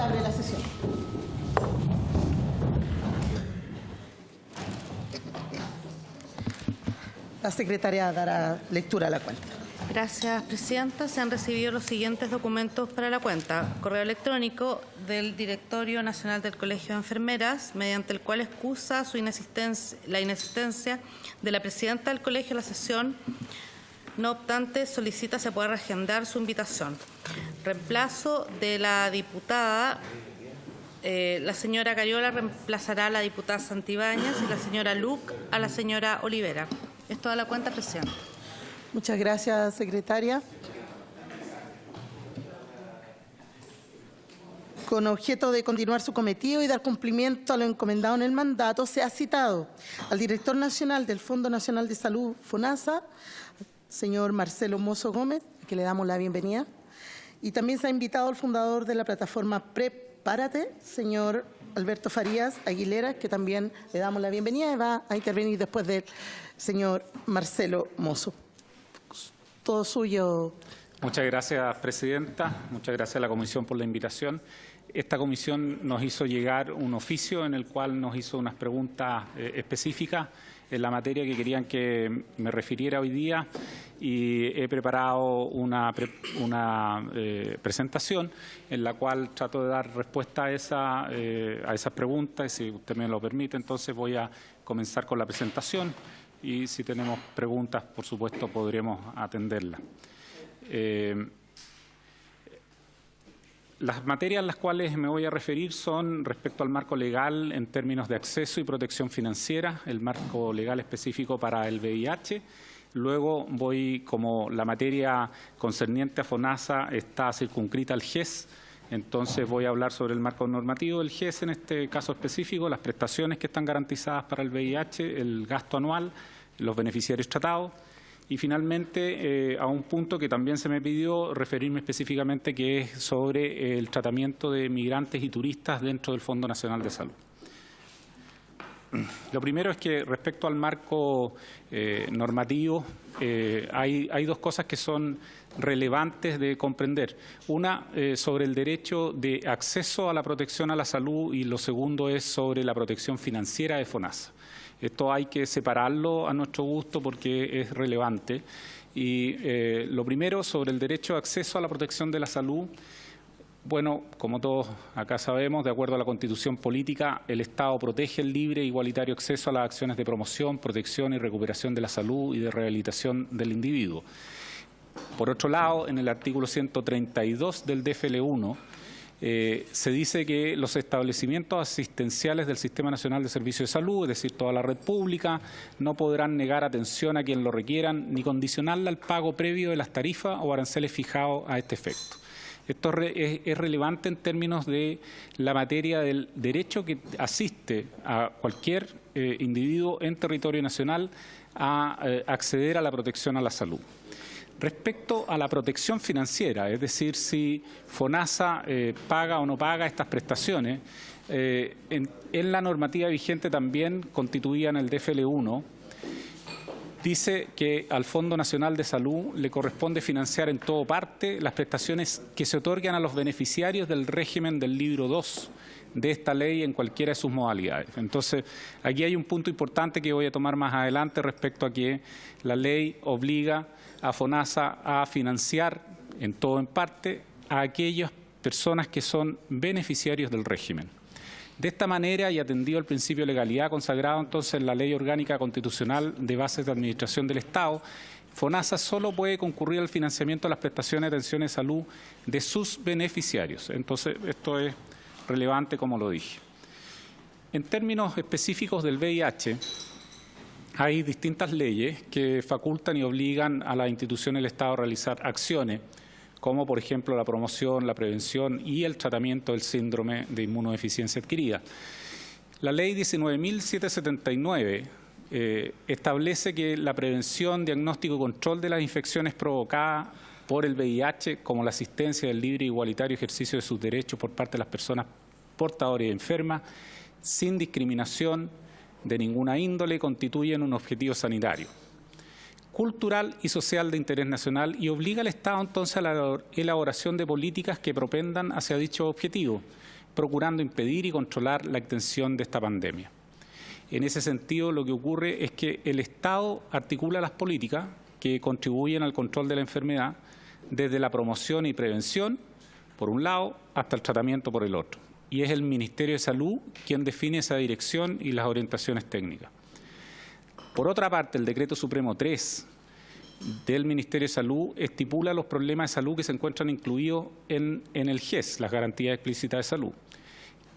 abre la sesión. La secretaria dará lectura a la cuenta. Gracias, Presidenta. Se han recibido los siguientes documentos para la cuenta. Correo electrónico del Directorio Nacional del Colegio de Enfermeras, mediante el cual excusa la inexistencia de la Presidenta del Colegio en la sesión. No obstante, solicita se pueda reagendar su invitación. Reemplazo de la diputada. La señora Cayola reemplazará a la diputada Santibáñez y la señora Luc a la señora Olivera. Es toda la cuenta, Presidenta. Muchas gracias, secretaria. Con objeto de continuar su cometido y dar cumplimiento a lo encomendado en el mandato, se ha citado al director nacional del Fondo Nacional de Salud, FONASA, señor Marcelo Mozo Gómez, que le damos la bienvenida. Y también se ha invitado al fundador de la plataforma Prepárate, señor Alberto Farías Aguilera, que también le damos la bienvenida y va a intervenir después del señor Marcelo Mozo. Todo suyo. Muchas gracias, Presidenta. Muchas gracias a la Comisión por la invitación. Esta comisión nos hizo llegar un oficio en el cual nos hizo unas preguntas específicas en la materia que querían que me refiriera hoy día y he preparado una presentación en la cual trato de dar respuesta a esas preguntas y si usted me lo permite, entonces voy a comenzar con la presentación y si tenemos preguntas, por supuesto, podremos atenderlas. Las materias a las cuales me voy a referir son respecto al marco legal en términos de acceso y protección financiera, el marco legal específico para el VIH. Luego voy, como la materia concerniente a FONASA está circunscrita al GES, entonces voy a hablar sobre el marco normativo del GES en este caso específico, las prestaciones que están garantizadas para el VIH, el gasto anual, los beneficiarios tratados. Y finalmente, a un punto que también se me pidió referirme específicamente, que es sobre el tratamiento de migrantes y turistas dentro del Fondo Nacional de Salud. Lo primero es que respecto al marco normativo, hay dos cosas que son relevantes de comprender. Una, sobre el derecho de acceso a la protección a la salud y lo segundo es sobre la protección financiera de FONASA. Esto hay que separarlo a nuestro gusto porque es relevante. Y lo primero, sobre el derecho de acceso a la protección de la salud. Bueno, como todos acá sabemos, de acuerdo a la Constitución Política, el Estado protege el libre e igualitario acceso a las acciones de promoción, protección y recuperación de la salud y de rehabilitación del individuo. Por otro lado, en el artículo 132 del DFL1, se dice que los establecimientos asistenciales del Sistema Nacional de Servicios de Salud, es decir, toda la red pública, no podrán negar atención a quien lo requieran ni condicionarla al pago previo de las tarifas o aranceles fijados a este efecto. Esto es relevante en términos de la materia del derecho que asiste a cualquier individuo en territorio nacional a acceder a la protección a la salud. Respecto a la protección financiera, es decir, si FONASA paga o no paga estas prestaciones, en la normativa vigente también constituida en el DFL1, dice que al Fondo Nacional de Salud le corresponde financiar en todo parte las prestaciones que se otorgan a los beneficiarios del régimen del libro 2 de esta ley en cualquiera de sus modalidades. Entonces, aquí hay un punto importante que voy a tomar más adelante respecto a que la ley obliga a FONASA a financiar en todo o en parte a aquellas personas que son beneficiarios del régimen. De esta manera, y atendido al principio de legalidad consagrado entonces en la Ley Orgánica Constitucional de Bases de Administración del Estado, FONASA solo puede concurrir al financiamiento de las prestaciones de atención de salud de sus beneficiarios. Entonces, esto es relevante, como lo dije. En términos específicos del VIH, hay distintas leyes que facultan y obligan a las instituciones del Estado a realizar acciones, como por ejemplo la promoción, la prevención y el tratamiento del síndrome de inmunodeficiencia adquirida. La Ley 19.779 establece que la prevención, diagnóstico y control de las infecciones provocadas por el VIH, como la asistencia del libre e igualitario ejercicio de sus derechos por parte de las personas portadoras y enfermas, sin discriminación de ninguna índole, constituyen un objetivo sanitario. cultural y social de interés nacional y obliga al Estado entonces a la elaboración de políticas que propendan hacia dicho objetivo, procurando impedir y controlar la extensión de esta pandemia. En ese sentido, lo que ocurre es que el Estado articula las políticas que contribuyen al control de la enfermedad desde la promoción y prevención, por un lado, hasta el tratamiento por el otro. Y es el Ministerio de Salud quien define esa dirección y las orientaciones técnicas. Por otra parte, el Decreto Supremo 3 del Ministerio de Salud estipula los problemas de salud que se encuentran incluidos en el GES, las garantías explícitas de salud,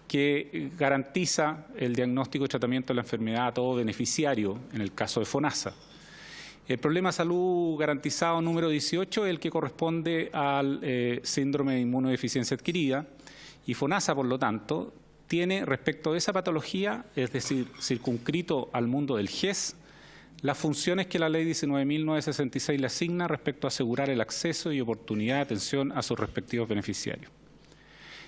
que garantiza el diagnóstico y tratamiento de la enfermedad a todo beneficiario, en el caso de FONASA. El problema de salud garantizado número 18 es el que corresponde al síndrome de inmunodeficiencia adquirida y FONASA, por lo tanto, tiene respecto de esa patología, es decir, circunscrito al mundo del GES, las funciones que la Ley 19.966 le asigna respecto a asegurar el acceso y oportunidad de atención a sus respectivos beneficiarios.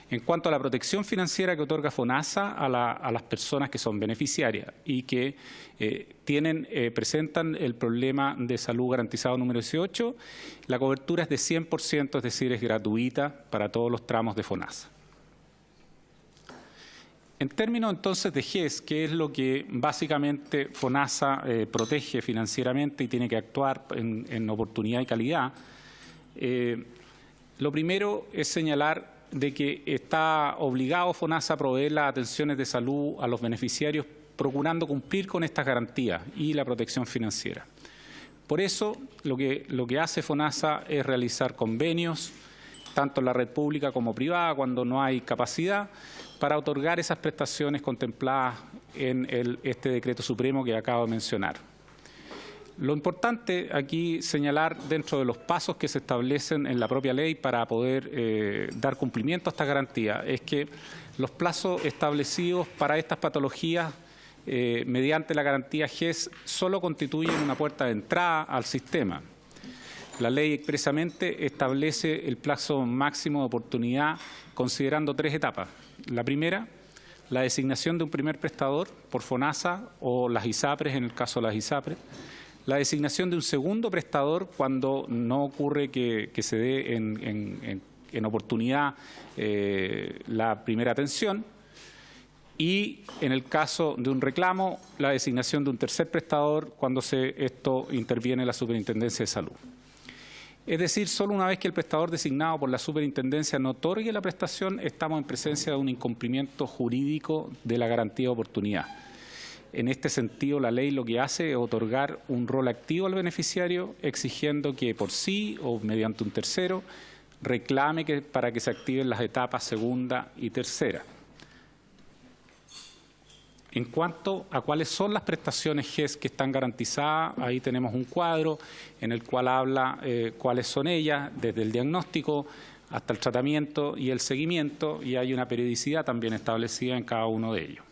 En cuanto a la protección financiera que otorga FONASA a las personas que son beneficiarias y que presentan el problema de salud garantizado número 18, la cobertura es de 100%, es decir, es gratuita para todos los tramos de FONASA. En términos entonces de GES, que es lo que básicamente FONASA protege financieramente y tiene que actuar en oportunidad y calidad, lo primero es señalar de que está obligado FONASA a proveer las atenciones de salud a los beneficiarios procurando cumplir con estas garantías y la protección financiera. Por eso, lo que hace FONASA es realizar convenios, tanto en la red pública como privada, cuando no hay capacidad, para otorgar esas prestaciones contempladas en este decreto supremo que acabo de mencionar. Lo importante aquí señalar dentro de los pasos que se establecen en la propia ley para poder dar cumplimiento a esta garantía es que los plazos establecidos para estas patologías mediante la garantía GES solo constituyen una puerta de entrada al sistema. La ley expresamente establece el plazo máximo de oportunidad considerando 3 etapas. La primera, la designación de un primer prestador por FONASA o las ISAPRES, en el caso de las ISAPRES. La designación de un segundo prestador cuando no ocurre que se dé en oportunidad la primera atención. Y en el caso de un reclamo, la designación de un tercer prestador cuando esto interviene la Superintendencia de Salud. Es decir, solo una vez que el prestador designado por la superintendencia no otorgue la prestación, estamos en presencia de un incumplimiento jurídico de la garantía de oportunidad. En este sentido, la ley lo que hace es otorgar un rol activo al beneficiario, exigiendo que por sí o mediante un tercero reclame para que se activen las etapas segunda y tercera. En cuanto a cuáles son las prestaciones GES que están garantizadas, ahí tenemos un cuadro en el cual habla cuáles son ellas, desde el diagnóstico hasta el tratamiento y el seguimiento, y hay una periodicidad también establecida en cada uno de ellos.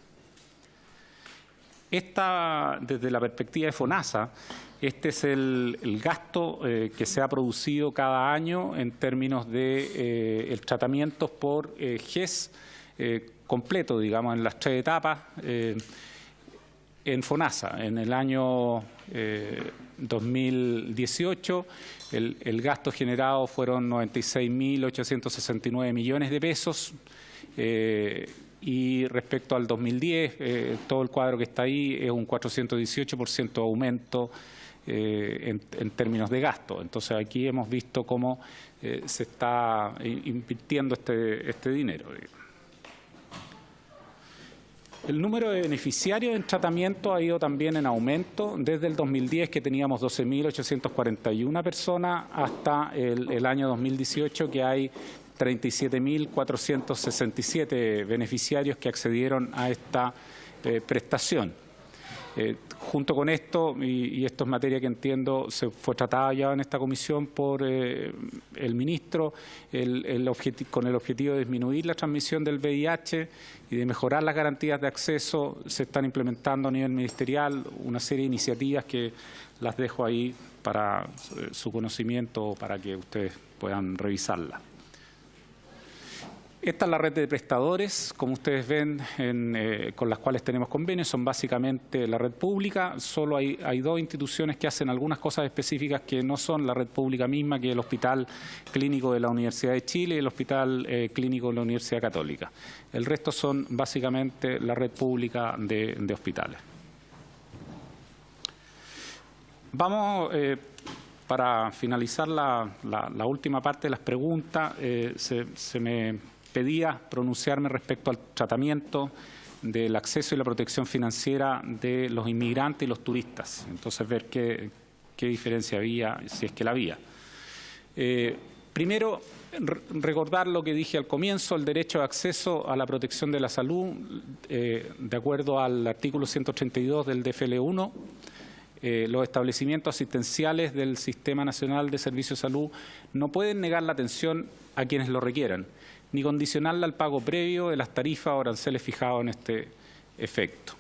Desde la perspectiva de FONASA, este es el gasto que se ha producido cada año en términos de el tratamiento por GES completo, digamos, en las 3 etapas en FONASA. En el año 2018 el gasto generado fueron 96.869 millones de pesos y respecto al 2010 todo el cuadro que está ahí es un 418% de aumento en términos de gasto. Entonces aquí hemos visto cómo se está invirtiendo este dinero. El número de beneficiarios en tratamiento ha ido también en aumento desde el 2010, que teníamos 12.841 personas, hasta el año 2018, que hay 37.467 beneficiarios que accedieron a esta prestación. Junto con esto, y esto es materia que entiendo se fue tratada ya en esta comisión por el ministro, con el objetivo de disminuir la transmisión del VIH y de mejorar las garantías de acceso, se están implementando a nivel ministerial una serie de iniciativas que las dejo ahí para su conocimiento, para que ustedes puedan revisarlas. Esta es la red de prestadores, como ustedes ven, con las cuales tenemos convenios. Son básicamente la red pública. Solo hay dos instituciones que hacen algunas cosas específicas que no son la red pública misma, que es el Hospital Clínico de la Universidad de Chile y el Hospital Clínico de la Universidad Católica. El resto son básicamente la red pública de hospitales. Vamos, para finalizar la última parte de las preguntas, se me pedía pronunciarme respecto al tratamiento del acceso y la protección financiera de los inmigrantes y los turistas. Entonces, ver qué diferencia había, si es que la había. Primero, recordar lo que dije al comienzo, el derecho de acceso a la protección de la salud, de acuerdo al artículo 132 del DFL 1, los establecimientos asistenciales del Sistema Nacional de Servicios de Salud no pueden negar la atención a quienes lo requieran, ni condicionarla al pago previo de las tarifas o aranceles fijados en este efecto.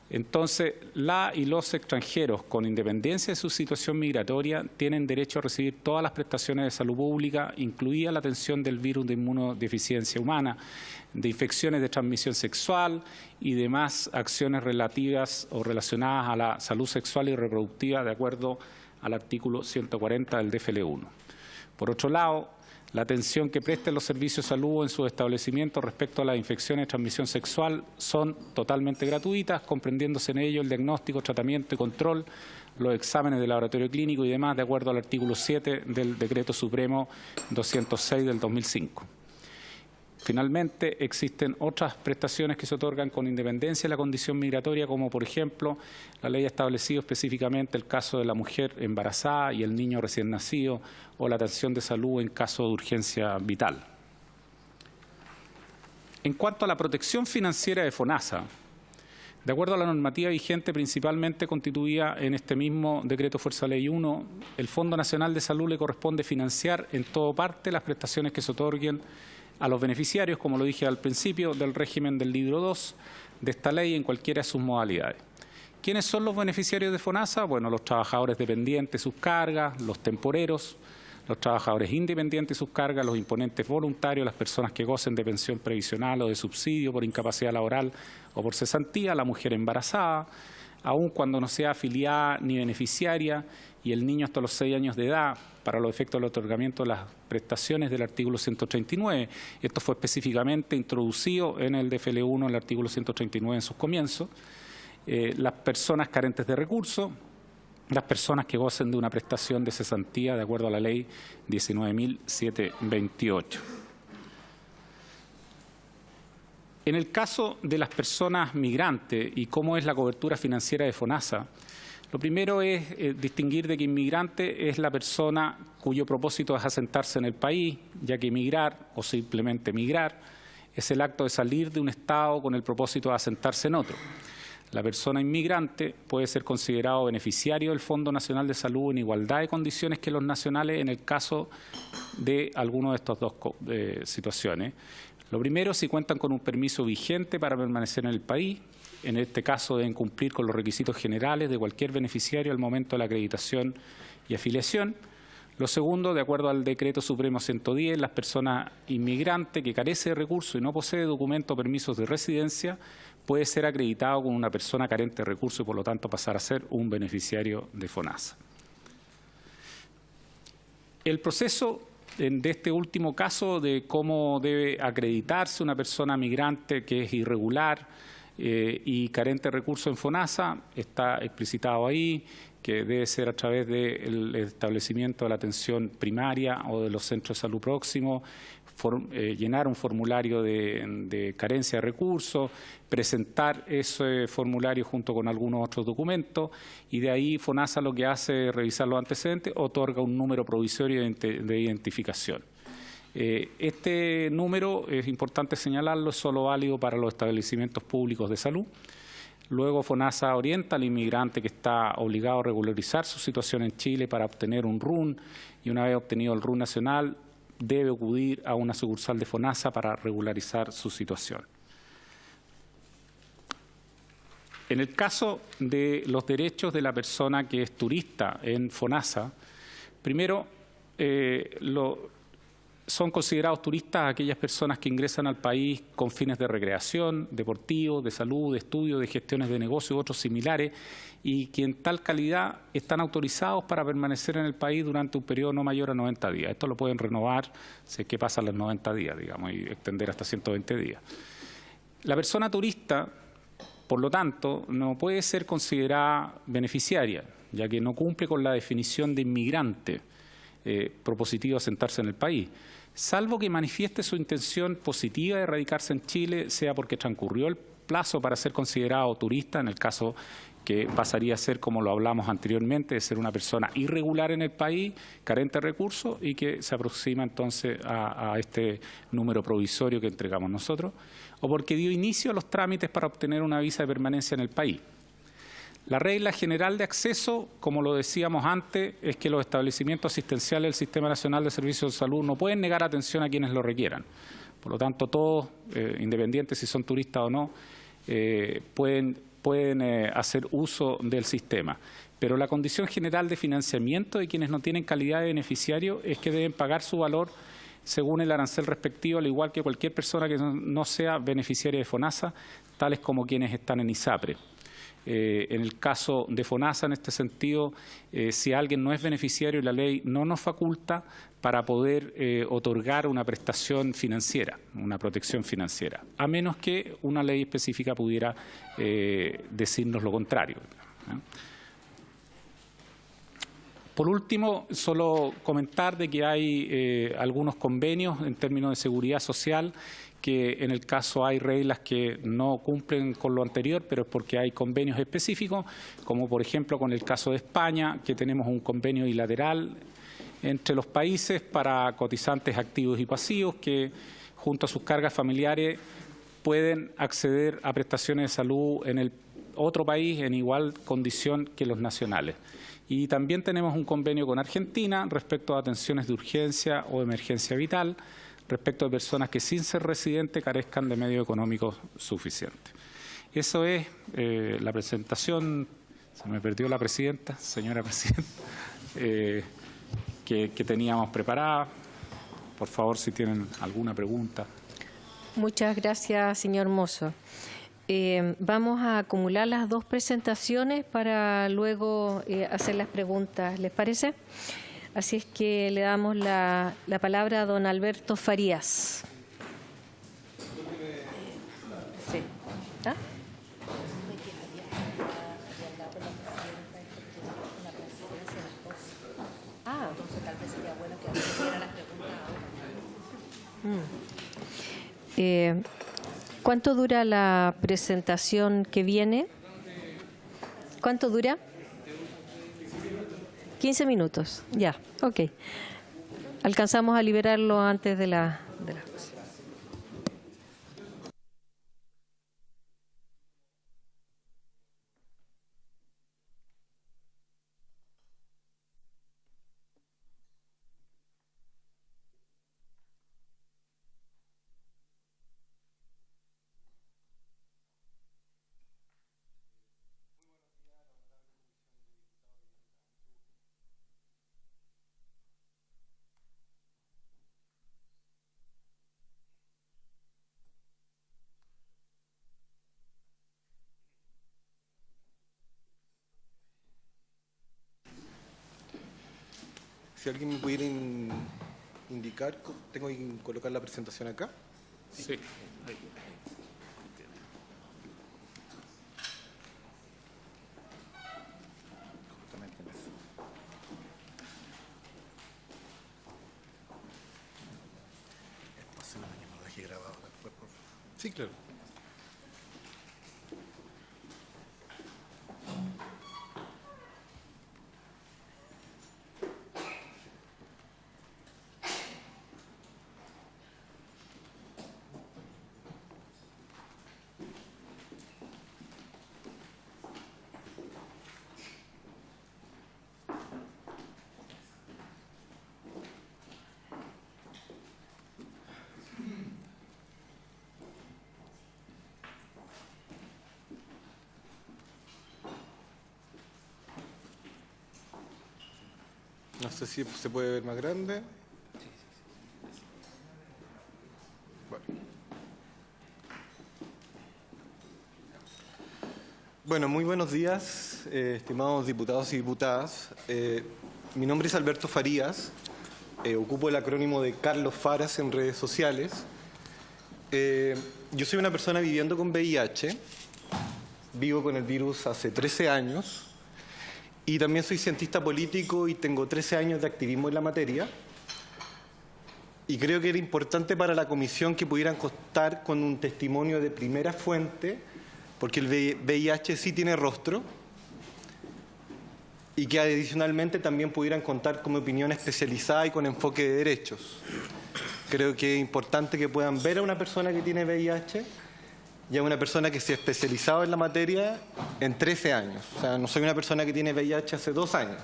Entonces, la y los extranjeros, con independencia de su situación migratoria, tienen derecho a recibir todas las prestaciones de salud pública, incluida la atención del virus de inmunodeficiencia humana, de infecciones de transmisión sexual y demás acciones relativas o relacionadas a la salud sexual y reproductiva, de acuerdo al artículo 140 del DFL 1. Por otro lado, la atención que presten los servicios de salud en sus establecimientos respecto a las infecciones de transmisión sexual son totalmente gratuitas, comprendiéndose en ello el diagnóstico, tratamiento y control, los exámenes de laboratorio clínico y demás, de acuerdo al artículo 7 del Decreto Supremo 206 del 2005. Finalmente, existen otras prestaciones que se otorgan con independencia de la condición migratoria, como por ejemplo, la ley ha establecido específicamente el caso de la mujer embarazada y el niño recién nacido, o la atención de salud en caso de urgencia vital. En cuanto a la protección financiera de FONASA, de acuerdo a la normativa vigente, principalmente constituida en este mismo Decreto Fuerza Ley 1, el Fondo Nacional de Salud le corresponde financiar en todo parte las prestaciones que se otorguen a los beneficiarios, como lo dije al principio, del régimen del libro 2 de esta ley en cualquiera de sus modalidades. ¿Quiénes son los beneficiarios de FONASA? Bueno, los trabajadores dependientes y sus cargas, los temporeros, los trabajadores independientes y sus cargas, los imponentes voluntarios, las personas que gocen de pensión previsional o de subsidio por incapacidad laboral o por cesantía, la mujer embarazada, aun cuando no sea afiliada ni beneficiaria, y el niño hasta los 6 años de edad, para los efectos del otorgamiento de las prestaciones del artículo 139. Esto fue específicamente introducido en el DFL 1, el artículo 139 en sus comienzos. Las personas carentes de recursos, las personas que gocen de una prestación de cesantía de acuerdo a la ley 19.728. En el caso de las personas migrantes y cómo es la cobertura financiera de FONASA, lo primero es distinguir de que inmigrante es la persona cuyo propósito es asentarse en el país, ya que emigrar o simplemente migrar es el acto de salir de un estado con el propósito de asentarse en otro. La persona inmigrante puede ser considerado beneficiario del Fondo Nacional de Salud en igualdad de condiciones que los nacionales en el caso de alguna de estas dos situaciones. Lo primero, si cuentan con un permiso vigente para permanecer en el país. En este caso deben cumplir con los requisitos generales de cualquier beneficiario al momento de la acreditación y afiliación. Lo segundo, de acuerdo al Decreto Supremo 110, las personas inmigrantes que carece de recursos y no posee documento o permisos de residencia puede ser acreditado como una persona carente de recursos y por lo tanto pasar a ser un beneficiario de FONASA. El proceso de este último caso de cómo debe acreditarse una persona migrante que es irregular y carente de recursos en FONASA está explicitado ahí, que debe ser a través del establecimiento de la atención primaria o de los centros de salud próximos, llenar un formulario de carencia de recursos, presentar ese formulario junto con algunos otros documentos y de ahí FONASA lo que hace es revisar los antecedentes, otorga un número provisorio de identificación. Este número, es importante señalarlo, es solo válido para los establecimientos públicos de salud. Luego FONASA orienta al inmigrante que está obligado a regularizar su situación en Chile para obtener un RUN y una vez obtenido el RUN nacional debe acudir a una sucursal de FONASA para regularizar su situación. En el caso de los derechos de la persona que es turista en FONASA, primero Son considerados turistas aquellas personas que ingresan al país con fines de recreación, deportivo, de salud, de estudio, de gestiones de negocio u otros similares, y que en tal calidad están autorizados para permanecer en el país durante un periodo no mayor a 90 días. Esto lo pueden renovar si es que pasan los 90 días, digamos, y extender hasta 120 días. La persona turista, por lo tanto, no puede ser considerada beneficiaria, ya que no cumple con la definición de inmigrante propositivo a asentarse en el país, salvo que manifieste su intención positiva de radicarse en Chile, sea porque transcurrió el plazo para ser considerado turista, en el caso que pasaría a ser, como lo hablamos anteriormente, de ser una persona irregular en el país, carente de recursos y que se aproxima entonces a este número provisorio que entregamos nosotros, o porque dio inicio a los trámites para obtener una visa de permanencia en el país. La regla general de acceso, como lo decíamos antes, es que los establecimientos asistenciales del Sistema Nacional de Servicios de Salud no pueden negar atención a quienes lo requieran. Por lo tanto, todos, independientes si son turistas o no, pueden hacer uso del sistema. Pero la condición general de financiamiento de quienes no tienen calidad de beneficiario es que deben pagar su valor según el arancel respectivo, al igual que cualquier persona que no sea beneficiaria de FONASA, tales como quienes están en ISAPRE. En el caso de FONASA, en este sentido, si alguien no es beneficiario, la ley no nos faculta para poder otorgar una prestación financiera, una protección financiera, a menos que una ley específica pudiera decirnos lo contrario. Por último, solo comentar de que hay algunos convenios en términos de seguridad social, que en el caso hay reglas que no cumplen con lo anterior, pero es porque hay convenios específicos, como por ejemplo con el caso de España, que tenemos un convenio bilateral entre los países para cotizantes activos y pasivos que, junto a sus cargas familiares, pueden acceder a prestaciones de salud en el otro país en igual condición que los nacionales. Y también tenemos un convenio con Argentina respecto a atenciones de urgencia o emergencia vital, respecto de personas que sin ser residentes carezcan de medios económicos suficientes. Eso es la presentación, se me perdió la presidenta, señora presidenta, que teníamos preparada. Por favor, si tienen alguna pregunta. Muchas gracias, señor Mozo. Vamos a acumular las dos presentaciones para luego hacer las preguntas, ¿les parece? Así es que le damos la palabra a don Alberto Farías. Sí. ¿Ah? Ah. Entonces tal vez sería bueno que hiciera las preguntas ahora. ¿Cuánto dura la presentación que viene? ¿Cuánto dura? 15 minutos, ya, ok. Alcanzamos a liberarlo antes de la cosa. Si alguien me pudiera indicar, ¿tengo que colocar la presentación acá? Sí. Ahí. Sí, claro. No sé si se puede ver más grande. Bueno, muy buenos días, estimados diputados y diputadas. Mi nombre es Alberto Farías, ocupo el acrónimo de Carlos Faras en redes sociales. Yo soy una persona viviendo con VIH, vivo con el virus hace 13 años y también soy cientista político y tengo 13 años de activismo en la materia. Y creo que era importante para la comisión que pudieran contar con un testimonio de primera fuente, porque el VIH sí tiene rostro, y que adicionalmente también pudieran contar con opinión especializada y con enfoque de derechos. Creo que es importante que puedan ver a una persona que tiene VIH y a una persona que se ha especializado en la materia en 13 años. O sea, no soy una persona que tiene VIH hace 2 años.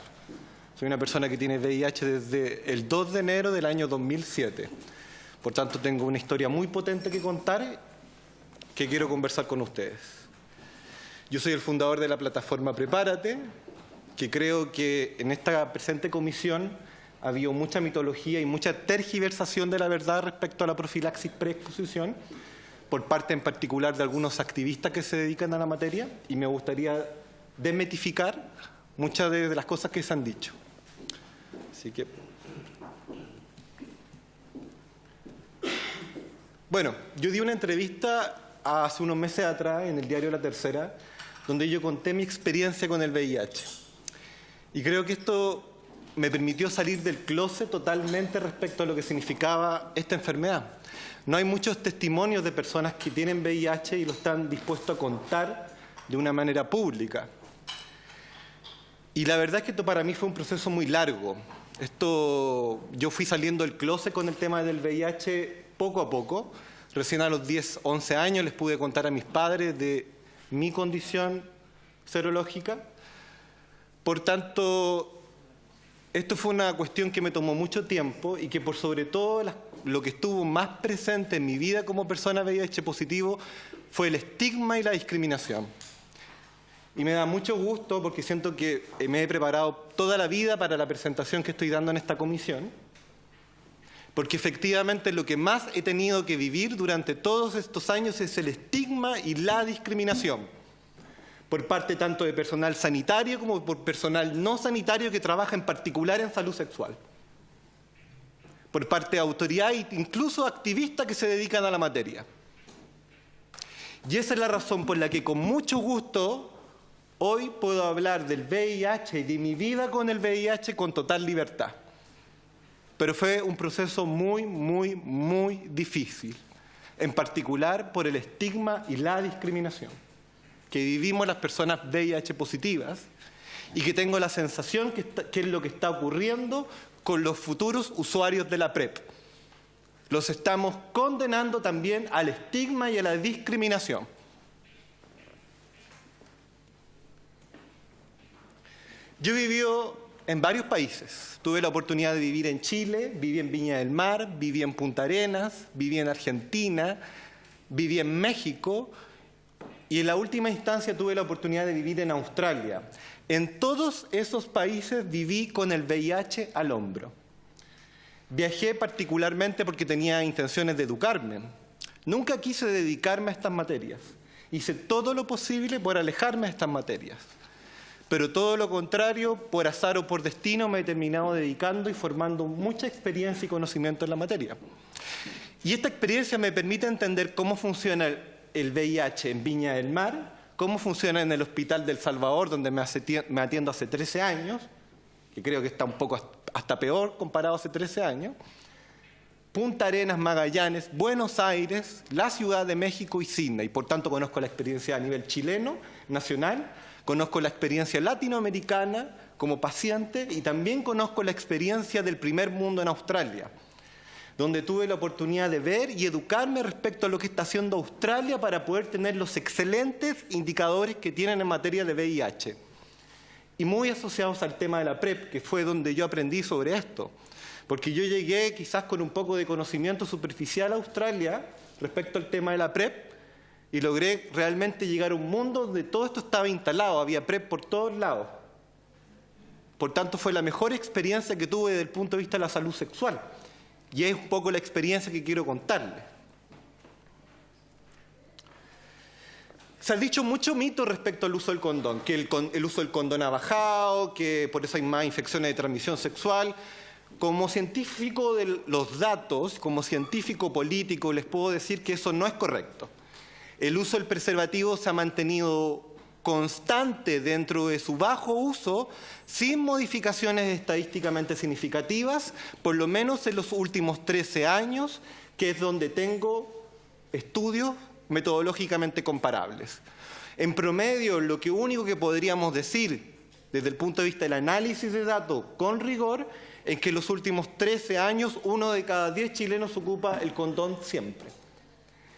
Soy una persona que tiene VIH desde el 2 de enero del año 2007. Por tanto, tengo una historia muy potente que contar que quiero conversar con ustedes. Yo soy el fundador de la plataforma Prepárate, que creo que en esta presente comisión ha habido mucha mitología y mucha tergiversación de la verdad respecto a la profilaxis preexposición, por parte en particular de algunos activistas que se dedican a la materia, y me gustaría desmitificar muchas de las cosas que se han dicho. Así que, bueno, yo di una entrevista hace unos meses atrás en el diario La Tercera, donde yo conté mi experiencia con el VIH. Y creo que esto me permitió salir del closet totalmente respecto a lo que significaba esta enfermedad. No hay muchos testimonios de personas que tienen VIH y lo están dispuestos a contar de una manera pública. Y la verdad es que esto para mí fue un proceso muy largo. Yo fui saliendo del closet con el tema del VIH poco a poco. Recién a los 10, 11 años les pude contar a mis padres de mi condición serológica. Por tanto, esto fue una cuestión que me tomó mucho tiempo y que por sobre todo lo que estuvo más presente en mi vida como persona VIH positivo fue el estigma y la discriminación. Y me da mucho gusto porque siento que me he preparado toda la vida para la presentación que estoy dando en esta comisión, porque efectivamente lo que más he tenido que vivir durante todos estos años es el estigma y la discriminación, por parte tanto de personal sanitario como por personal no sanitario que trabaja en particular en salud sexual, por parte de autoridades e incluso activistas que se dedican a la materia. Y esa es la razón por la que con mucho gusto hoy puedo hablar del VIH y de mi vida con el VIH con total libertad. Pero fue un proceso muy, muy, muy difícil, en particular por el estigma y la discriminación que vivimos las personas VIH positivas y que tengo la sensación que es lo que está ocurriendo con los futuros usuarios de la PrEP. Los estamos condenando también al estigma y a la discriminación. Yo he vivido en varios países. Tuve la oportunidad de vivir en Chile, viví en Viña del Mar, viví en Punta Arenas, viví en Argentina, viví en México y en la última instancia tuve la oportunidad de vivir en Australia. En todos esos países viví con el VIH al hombro. Viajé particularmente porque tenía intenciones de educarme. Nunca quise dedicarme a estas materias. Hice todo lo posible por alejarme de estas materias. Pero todo lo contrario, por azar o por destino, me he terminado dedicando y formando mucha experiencia y conocimiento en la materia. Y esta experiencia me permite entender cómo funciona el VIH en Viña del Mar, cómo funciona en el Hospital del Salvador, donde me atiendo hace 13 años, que creo que está un poco hasta peor comparado a hace 13 años, Punta Arenas, Magallanes, Buenos Aires, la Ciudad de México y Sydney. Por tanto, conozco la experiencia a nivel chileno, nacional, conozco la experiencia latinoamericana como paciente y también conozco la experiencia del primer mundo en Australia, donde tuve la oportunidad de ver y educarme respecto a lo que está haciendo Australia para poder tener los excelentes indicadores que tienen en materia de VIH. Y muy asociados al tema de la PrEP, que fue donde yo aprendí sobre esto. Porque yo llegué quizás con un poco de conocimiento superficial a Australia respecto al tema de la PrEP, y logré realmente llegar a un mundo donde todo esto estaba instalado, había PrEP por todos lados. Por tanto, fue la mejor experiencia que tuve desde el punto de vista de la salud sexual. Y es un poco la experiencia que quiero contarles. Se ha dicho mucho mito respecto al uso del condón, que el uso del condón ha bajado, que por eso hay más infecciones de transmisión sexual. Como científico de los datos, como científico político, les puedo decir que eso no es correcto. El uso del preservativo se ha mantenido constante dentro de su bajo uso, sin modificaciones estadísticamente significativas, por lo menos en los últimos 13 años, que es donde tengo estudios metodológicamente comparables. En promedio, lo único que podríamos decir desde el punto de vista del análisis de datos con rigor es que en los últimos 13 años 1 de cada 10 chilenos ocupa el condón siempre.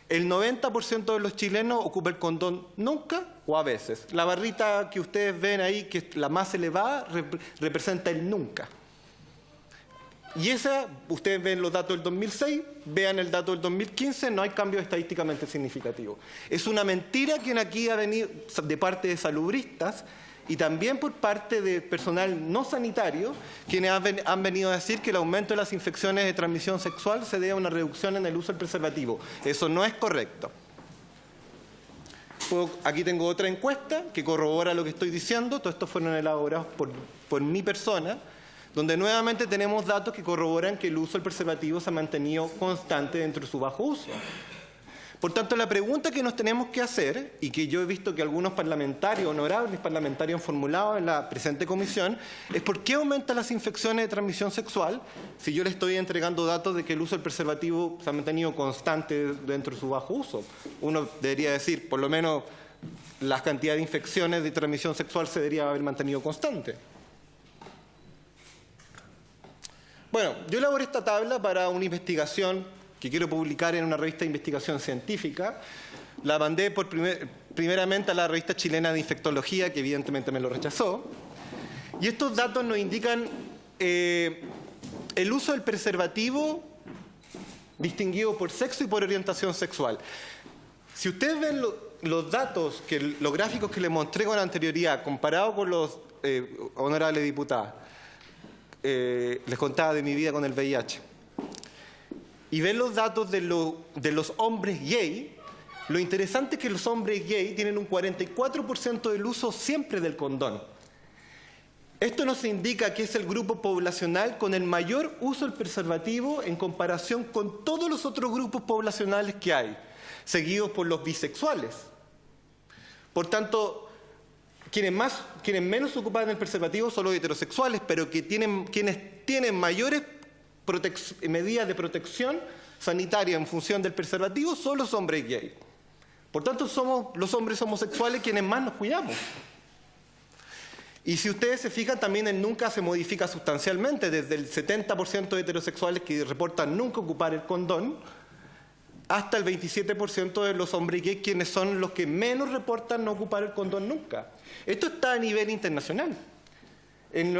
El 90% de los chilenos ocupa el condón nunca o a veces. La barrita que ustedes ven ahí, que es la más elevada, representa el nunca. Y esa, ustedes ven los datos del 2006, vean el dato del 2015, no hay cambio estadísticamente significativo. Es una mentira que aquí ha venido de parte de salubristas y también por parte de personal no sanitario, quienes han venido a decir que el aumento de las infecciones de transmisión sexual se debe a una reducción en el uso del preservativo. Eso no es correcto. Aquí tengo otra encuesta que corrobora lo que estoy diciendo. Todos estos fueron elaborados por mi persona, donde nuevamente tenemos datos que corroboran que el uso del preservativo se ha mantenido constante dentro de su bajo uso. Por tanto, la pregunta que nos tenemos que hacer, y que yo he visto que algunos parlamentarios, honorables parlamentarios, han formulado en la presente comisión, es ¿por qué aumentan las infecciones de transmisión sexual si yo le estoy entregando datos de que el uso del preservativo se ha mantenido constante dentro de su bajo uso? Uno debería decir, por lo menos, la cantidad de infecciones de transmisión sexual se debería haber mantenido constante. Bueno, yo elaboré esta tabla para una investigación que quiero publicar en una revista de investigación científica. La mandé primeramente a la revista chilena de infectología, que evidentemente me lo rechazó. Y estos datos nos indican el uso del preservativo distinguido por sexo y por orientación sexual. Si ustedes ven los datos, los gráficos que les mostré con anterioridad, comparado con los honorables diputados, les contaba de mi vida con el VIH, y ven los datos de los hombres gay, lo interesante es que los hombres gay tienen un 44% del uso siempre del condón. Esto nos indica que es el grupo poblacional con el mayor uso del preservativo en comparación con todos los otros grupos poblacionales que hay, seguidos por los bisexuales. Por tanto, quienes menos ocupan el preservativo son los heterosexuales, pero quienes tienen mayores medidas de protección sanitaria en función del preservativo son los hombres gay. Por tanto, somos los hombres homosexuales quienes más nos cuidamos. Y si ustedes se fijan, también el nunca se modifica sustancialmente, desde el 70% de heterosexuales que reportan nunca ocupar el condón, hasta el 27% de los hombres gay, quienes son los que menos reportan no ocupar el condón nunca. Esto está a nivel internacional.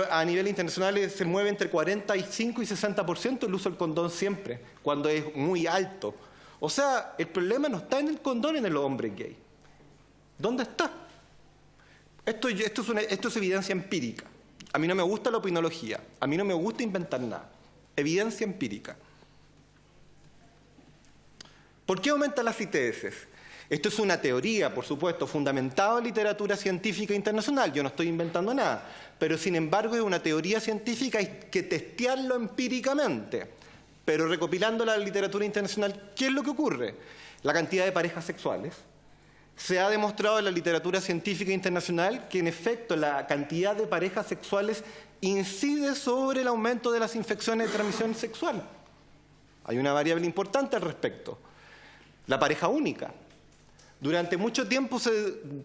A nivel internacional se mueve entre 45 y 60% el uso del condón siempre, cuando es muy alto. O sea, el problema no está en el condón, en el hombre gay. ¿Dónde está? Esto es evidencia empírica. A mí no me gusta la opinología, a mí no me gusta inventar nada. Evidencia empírica. ¿Por qué aumentan las ITS? Esto es una teoría, por supuesto, fundamentada en literatura científica internacional. Yo no estoy inventando nada, pero sin embargo es una teoría científica y hay que testearlo empíricamente. Pero recopilando la literatura internacional, ¿qué es lo que ocurre? La cantidad de parejas sexuales. Se ha demostrado en la literatura científica internacional que en efecto la cantidad de parejas sexuales incide sobre el aumento de las infecciones de transmisión sexual. Hay una variable importante al respecto. La pareja única. Durante mucho tiempo,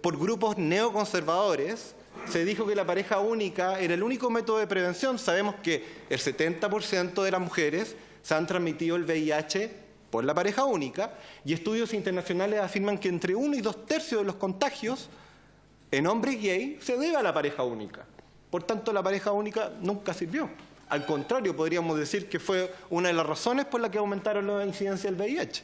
por grupos neoconservadores, se dijo que la pareja única era el único método de prevención. Sabemos que el 70% de las mujeres se han transmitido el VIH por la pareja única, y estudios internacionales afirman que entre 1 y 2 tercios de los contagios en hombres gay se debe a la pareja única. Por tanto, la pareja única nunca sirvió. Al contrario, podríamos decir que fue una de las razones por las que aumentaron las incidencias del VIH.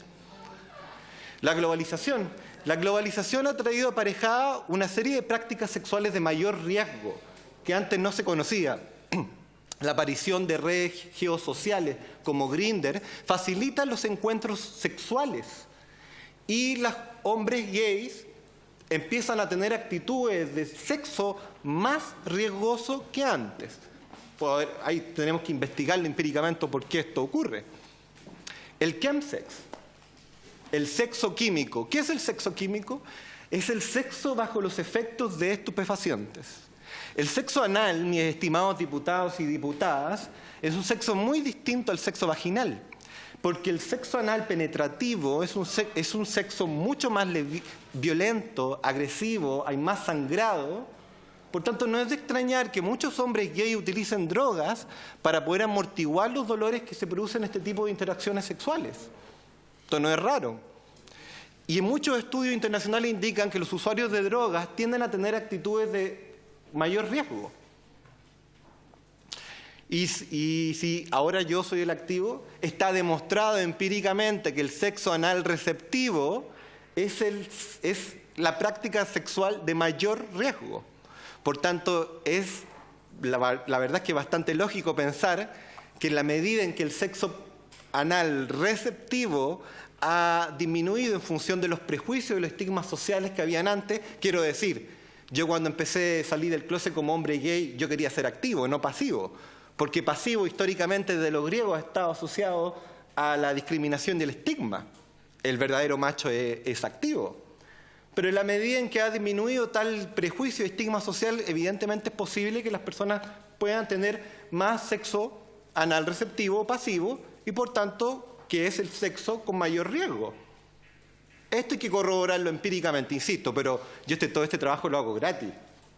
La globalización. La globalización ha traído aparejada una serie de prácticas sexuales de mayor riesgo que antes no se conocía. La aparición de redes geosociales como Grindr facilita los encuentros sexuales y los hombres gays empiezan a tener actitudes de sexo más riesgoso que antes. Pues ahí tenemos que investigarlo empíricamente por qué esto ocurre. El chemsex, el sexo químico. ¿Qué es el sexo químico? Es el sexo bajo los efectos de estupefacientes. El sexo anal, mis estimados diputados y diputadas, es un sexo muy distinto al sexo vaginal, porque el sexo anal penetrativo es un sexo mucho más violento, agresivo, hay más sangrado. Por tanto, no es de extrañar que muchos hombres gay utilicen drogas para poder amortiguar los dolores que se producen en este tipo de interacciones sexuales. Esto no es raro. Y en muchos estudios internacionales indican que los usuarios de drogas tienden a tener actitudes de mayor riesgo. Y si ahora yo soy el activo, está demostrado empíricamente que el sexo anal receptivo es la práctica sexual de mayor riesgo. Por tanto, la verdad es que es bastante lógico pensar que en la medida en que el sexo anal receptivo ha disminuido en función de los prejuicios y los estigmas sociales que habían antes, quiero decir, yo cuando empecé a salir del closet como hombre gay, yo quería ser activo, no pasivo, porque pasivo históricamente desde los griegos ha estado asociado a la discriminación y el estigma. El verdadero macho es activo. Pero en la medida en que ha disminuido tal prejuicio y estigma social, evidentemente es posible que las personas puedan tener más sexo anal receptivo o pasivo y por tanto que es el sexo con mayor riesgo. Esto hay que corroborarlo empíricamente, insisto, pero yo todo este trabajo lo hago gratis.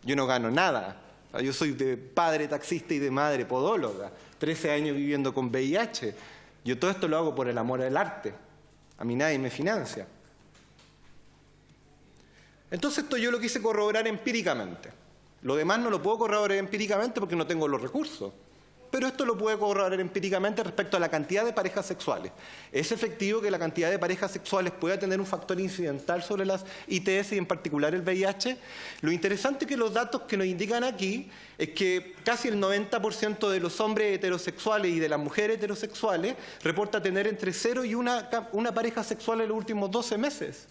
Yo no gano nada. Yo soy de padre taxista y de madre podóloga, 13 años viviendo con VIH. Yo todo esto lo hago por el amor al arte. A mí nadie me financia. Entonces esto yo lo quise corroborar empíricamente. Lo demás no lo puedo corroborar empíricamente porque no tengo los recursos. Pero esto lo puedo corroborar empíricamente respecto a la cantidad de parejas sexuales. Es efectivo que la cantidad de parejas sexuales pueda tener un factor incidental sobre las ITS y en particular el VIH. Lo interesante es que los datos que nos indican aquí es que casi el 90% de los hombres heterosexuales y de las mujeres heterosexuales reporta tener entre 0 y una pareja sexual en los últimos 12 meses.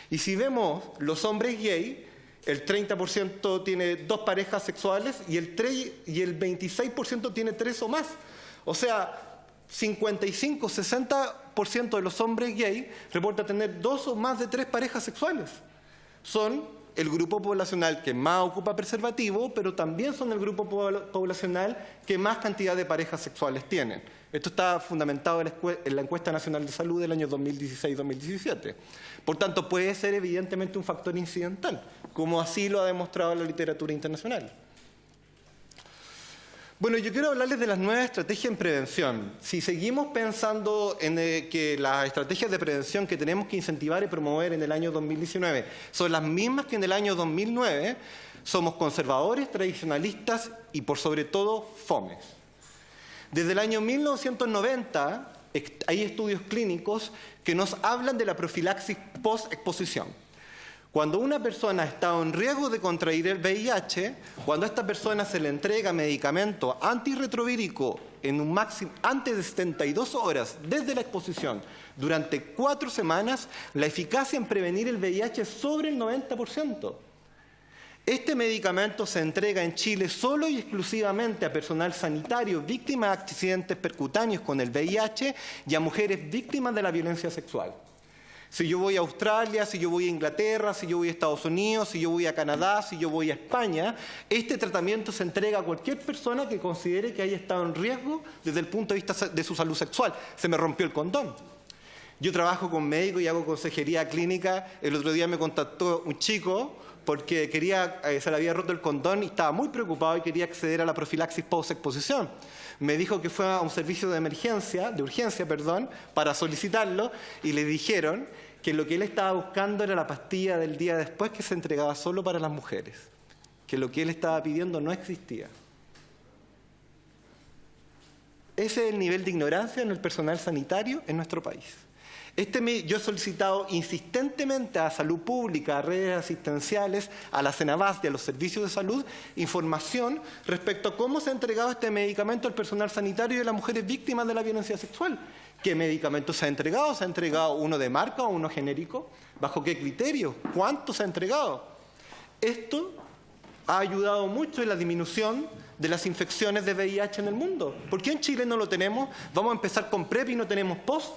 Y si vemos los hombres gay, el 30% tiene 2 parejas sexuales y el 26% tiene 3 o más. O sea, 55-60% de los hombres gay reporta tener 2 o más de 3 parejas sexuales. Son el grupo poblacional que más ocupa preservativo, pero también son el grupo poblacional que más cantidad de parejas sexuales tienen. Esto está fundamentado en la Encuesta Nacional de Salud del año 2016-2017. Por tanto, puede ser evidentemente un factor incidental, como así lo ha demostrado la literatura internacional. Bueno, yo quiero hablarles de las nuevas estrategias en prevención. Si seguimos pensando en que las estrategias de prevención que tenemos que incentivar y promover en el año 2019 son las mismas que en el año 2009, somos conservadores, tradicionalistas y, por sobre todo, fomes. Desde el año 1990 hay estudios clínicos que nos hablan de la profilaxis post-exposición. Cuando una persona está en riesgo de contraer el VIH, cuando a esta persona se le entrega medicamento antirretrovírico en un máximo antes de 72 horas desde la exposición, durante 4 semanas, la eficacia en prevenir el VIH es sobre el 90%. Este medicamento se entrega en Chile solo y exclusivamente a personal sanitario víctima de accidentes percutáneos con el VIH y a mujeres víctimas de la violencia sexual. Si yo voy a Australia, si yo voy a Inglaterra, si yo voy a Estados Unidos, si yo voy a Canadá, si yo voy a España, este tratamiento se entrega a cualquier persona que considere que haya estado en riesgo desde el punto de vista de su salud sexual. Se me rompió el condón. Yo trabajo con médicos y hago consejería clínica. El otro día me contactó un chico porque se le había roto el condón y estaba muy preocupado y quería acceder a la profilaxis post-exposición. Me dijo que fue a un servicio de urgencia, para solicitarlo y le dijeron que lo que él estaba buscando era la pastilla del día después que se entregaba solo para las mujeres, que lo que él estaba pidiendo no existía. Ese es el nivel de ignorancia en el personal sanitario en nuestro país. Yo he solicitado insistentemente a Salud Pública, a redes asistenciales, a la CENAVAS y a los servicios de salud, información respecto a cómo se ha entregado este medicamento al personal sanitario y a las mujeres víctimas de la violencia sexual. ¿Qué medicamento se ha entregado? ¿Se ha entregado uno de marca o uno genérico? ¿Bajo qué criterio? ¿Cuánto se ha entregado? Esto ha ayudado mucho en la disminución de las infecciones de VIH en el mundo. ¿Por qué en Chile no lo tenemos? Vamos a empezar con PrEP y no tenemos POST.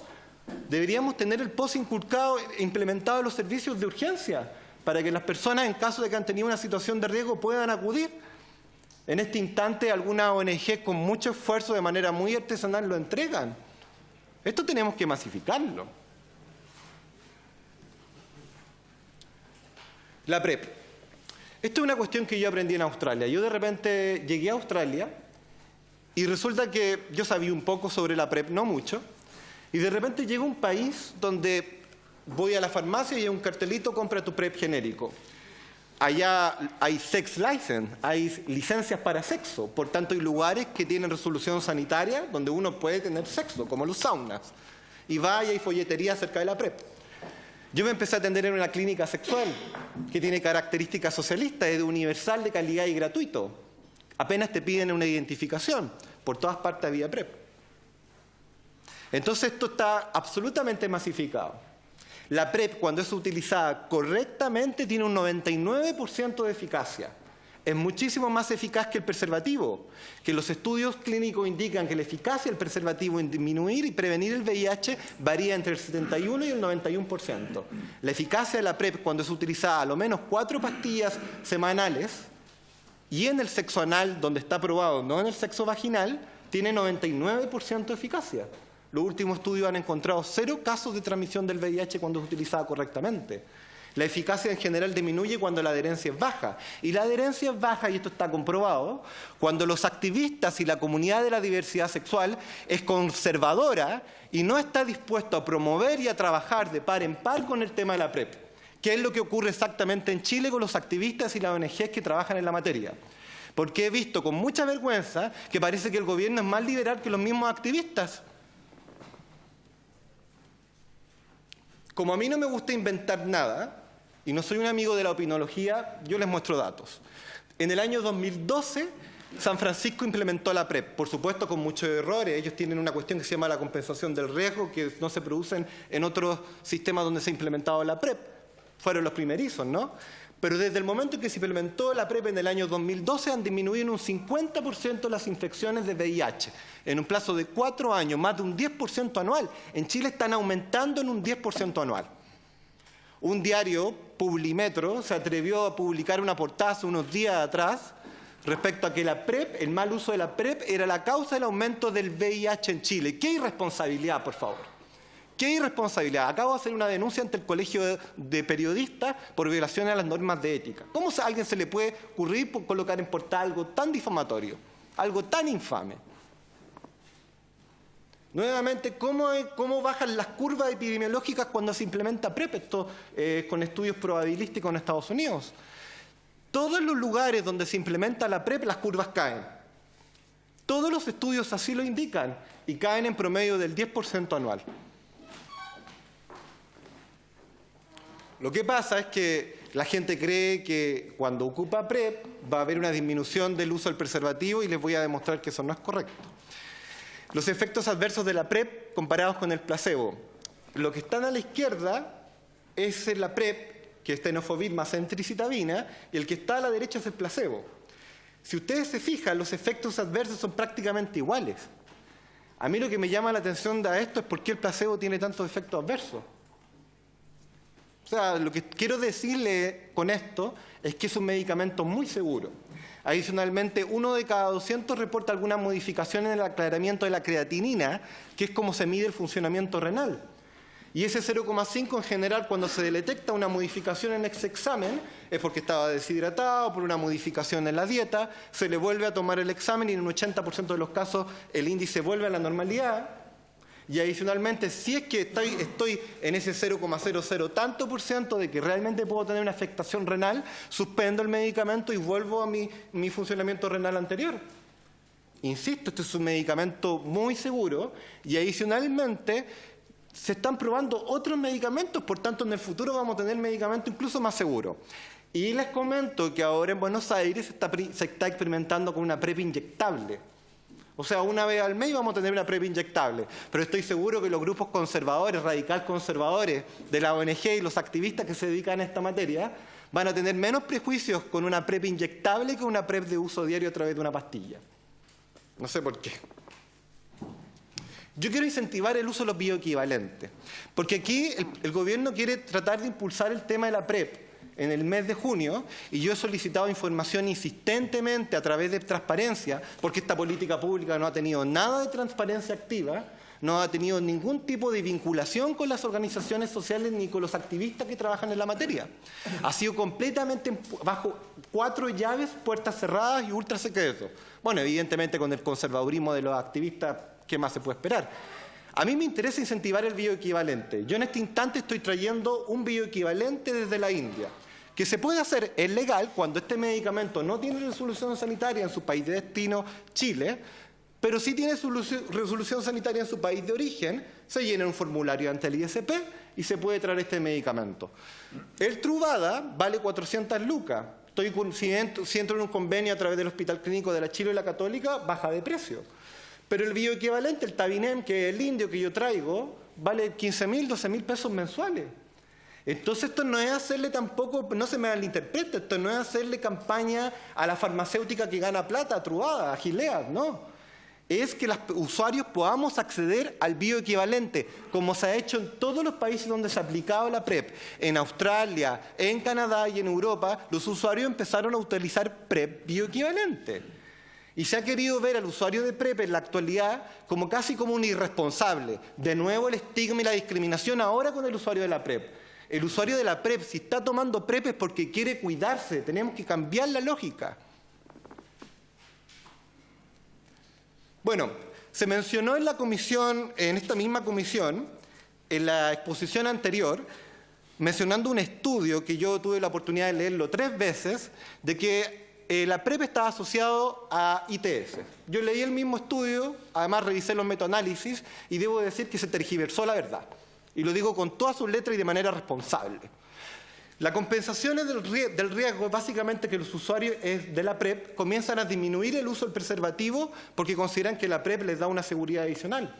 Deberíamos tener el POST inculcado e implementado en los servicios de urgencia para que las personas, en caso de que han tenido una situación de riesgo, puedan acudir. En este instante, algunas ONG con mucho esfuerzo, de manera muy artesanal, lo entregan. Esto tenemos que masificarlo. La PrEP. Esto es una cuestión que yo aprendí en Australia. Yo de repente llegué a Australia y resulta que yo sabía un poco sobre la PrEP, no mucho, y de repente llego a un país donde voy a la farmacia y hay un cartelito, compra tu PrEP genérico. Allá hay sex license, hay licencias para sexo, por tanto hay lugares que tienen resolución sanitaria donde uno puede tener sexo, como los saunas. Y vaya, hay folletería acerca de la PrEP. Yo me empecé a atender en una clínica sexual que tiene características socialistas, es universal, de calidad y gratuito. Apenas te piden una identificación, por todas partes había PrEP. Entonces esto está absolutamente masificado. La PrEP, cuando es utilizada correctamente, tiene un 99% de eficacia. Es muchísimo más eficaz que el preservativo, que los estudios clínicos indican que la eficacia del preservativo en disminuir y prevenir el VIH varía entre el 71 y el 91%. La eficacia de la PrEP, cuando es utilizada a lo menos 4 pastillas semanales, y en el sexo anal, donde está probado, no en el sexo vaginal, tiene 99% de eficacia. Los últimos estudios han encontrado 0 casos de transmisión del VIH cuando es utilizada correctamente. La eficacia en general disminuye cuando la adherencia es baja. Y la adherencia es baja, y esto está comprobado, cuando los activistas y la comunidad de la diversidad sexual es conservadora y no está dispuesto a promover y a trabajar de par en par con el tema de la PrEP. ¿Qué es lo que ocurre exactamente en Chile con los activistas y las ONGs que trabajan en la materia? Porque he visto con mucha vergüenza que parece que el gobierno es más liberal que los mismos activistas. Como a mí no me gusta inventar nada, y no soy un amigo de la opinología, yo les muestro datos. En el año 2012, San Francisco implementó la PrEP, por supuesto con muchos errores. Ellos tienen una cuestión que se llama la compensación del riesgo, que no se producen en otros sistemas donde se ha implementado la PrEP. Fueron los primerizos, ¿no? Pero desde el momento en que se implementó la PrEP en el año 2012 han disminuido en un 50% las infecciones de VIH. En un plazo de 4 años, más de un 10% anual. En Chile están aumentando en un 10% anual. Un diario, Publimetro, se atrevió a publicar una portada hace unos días atrás respecto a que la PrEP, el mal uso de la PrEP, era la causa del aumento del VIH en Chile. ¡Qué irresponsabilidad, por favor! ¡Qué irresponsabilidad! Acabo de hacer una denuncia ante el Colegio de Periodistas por violación a las normas de ética. ¿Cómo a alguien se le puede ocurrir por colocar en portada algo tan difamatorio, algo tan infame? Nuevamente, ¿cómo bajan las curvas epidemiológicas cuando se implementa PrEP? Esto con estudios probabilísticos en Estados Unidos. Todos los lugares donde se implementa la PrEP, las curvas caen. Todos los estudios así lo indican y caen en promedio del 10% anual. Lo que pasa es que la gente cree que cuando ocupa PrEP va a haber una disminución del uso del preservativo y les voy a demostrar que eso no es correcto. Los efectos adversos de la PrEP comparados con el placebo. Lo que están a la izquierda es la PrEP, que es tenofovir más entricitabina, y el que está a la derecha es el placebo. Si ustedes se fijan, los efectos adversos son prácticamente iguales. A mí lo que me llama la atención de esto es por qué el placebo tiene tantos efectos adversos. O sea, lo que quiero decirle con esto es que es un medicamento muy seguro. Adicionalmente, 1 de cada 200 reporta alguna modificación en el aclaramiento de la creatinina, que es como se mide el funcionamiento renal. Y ese 0,5 en general, cuando se detecta una modificación en ese examen, es porque estaba deshidratado, por una modificación en la dieta, se le vuelve a tomar el examen y en un 80% de los casos el índice vuelve a la normalidad. Y adicionalmente, si es que estoy en ese 0,00 tanto por ciento de que realmente puedo tener una afectación renal, suspendo el medicamento y vuelvo a mi funcionamiento renal anterior. Insisto, este es un medicamento muy seguro y adicionalmente se están probando otros medicamentos, por tanto en el futuro vamos a tener medicamentos incluso más seguros. Y les comento que ahora en Buenos Aires se está experimentando con una PrEP inyectable. O sea, una vez al mes vamos a tener una PrEP inyectable. Pero estoy seguro que los grupos conservadores, radical conservadores de la ONG y los activistas que se dedican a esta materia van a tener menos prejuicios con una PrEP inyectable que una PrEP de uso diario a través de una pastilla. No sé por qué. Yo quiero incentivar el uso de los bioequivalentes, porque aquí el gobierno quiere tratar de impulsar el tema de la PrEP en el mes de junio, y yo he solicitado información insistentemente a través de transparencia, porque esta política pública no ha tenido nada de transparencia activa, no ha tenido ningún tipo de vinculación con las organizaciones sociales ni con los activistas que trabajan en la materia. Ha sido completamente bajo 4 llaves, puertas cerradas y ultra secreto. Bueno, evidentemente con el conservadurismo de los activistas, ¿qué más se puede esperar? A mí me interesa incentivar el bioequivalente. Yo en este instante estoy trayendo un bioequivalente desde la India, que se puede hacer, es legal, cuando este medicamento no tiene resolución sanitaria en su país de destino, Chile, pero sí tiene resolución sanitaria en su país de origen, se llena un formulario ante el ISP y se puede traer este medicamento. El Truvada vale 400 lucas. Si entro en un convenio a través del Hospital Clínico de la Chile y la Católica, baja de precio. Pero el bioequivalente, el Tabinem, que es el indio que yo traigo, vale 15.000, 12.000 pesos mensuales. Entonces esto no es hacerle tampoco, no se me malinterprete, esto no es hacerle campaña a la farmacéutica que gana plata, a Truvada, a Gilead, no. Es que los usuarios podamos acceder al bioequivalente, como se ha hecho en todos los países donde se ha aplicado la PrEP. En Australia, en Canadá y en Europa, los usuarios empezaron a utilizar PrEP bioequivalente. Y se ha querido ver al usuario de PrEP en la actualidad como casi como un irresponsable. De nuevo el estigma y la discriminación ahora con el usuario de la PrEP. El usuario de la PrEP, si está tomando PrEP es porque quiere cuidarse. Tenemos que cambiar la lógica. Bueno, se mencionó en la comisión, en esta misma comisión, en la exposición anterior, mencionando un estudio que yo tuve la oportunidad de leerlo 3 veces, de que la PrEP estaba asociado a ITS. Yo leí el mismo estudio, además revisé los metaanálisis y debo decir que se tergiversó la verdad. Y lo digo con todas sus letras y de manera responsable. La compensación del riesgo es básicamente que los usuarios de la PrEP comienzan a disminuir el uso del preservativo porque consideran que la PrEP les da una seguridad adicional.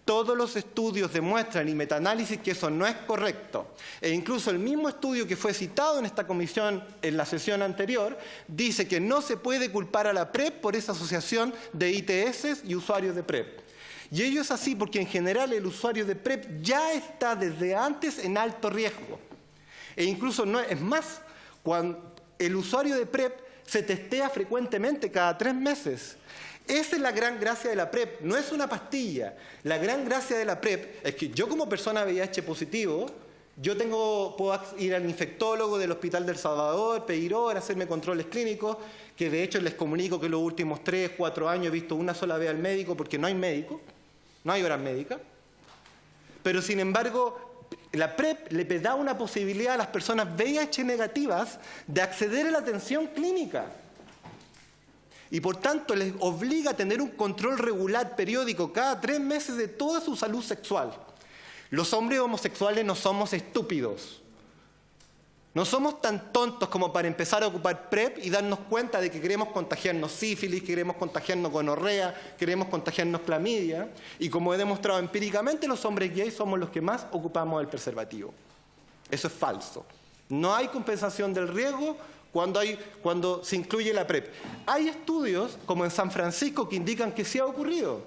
Todos los estudios demuestran y metaanálisis que eso no es correcto. E incluso el mismo estudio que fue citado en esta comisión en la sesión anterior dice que no se puede culpar a la PrEP por esa asociación de ITS y usuarios de PrEP. Y ello es así porque en general el usuario de PrEP ya está desde antes en alto riesgo. E incluso es más, cuando el usuario de PrEP se testea frecuentemente cada 3 meses. Esa es la gran gracia de la PrEP, no es una pastilla. La gran gracia de la PrEP es que yo como persona VIH positivo, puedo ir al infectólogo del Hospital del Salvador, pedir hora, hacerme controles clínicos, que de hecho les comunico que los últimos 3, 4 años he visto una sola vez al médico porque no hay médico, no hay horas médicas. Pero sin embargo, la PrEP le da una posibilidad a las personas VIH negativas de acceder a la atención clínica. Y por tanto les obliga a tener un control regular periódico cada 3 meses de toda su salud sexual. Los hombres homosexuales no somos estúpidos. No somos tan tontos como para empezar a ocupar PrEP y darnos cuenta de que queremos contagiarnos sífilis, queremos contagiarnos gonorrea, queremos contagiarnos clamidia. Y como he demostrado empíricamente, los hombres gays somos los que más ocupamos el preservativo. Eso es falso. No hay compensación del riesgo cuando se incluye la PrEP. Hay estudios, como en San Francisco, que indican que sí ha ocurrido.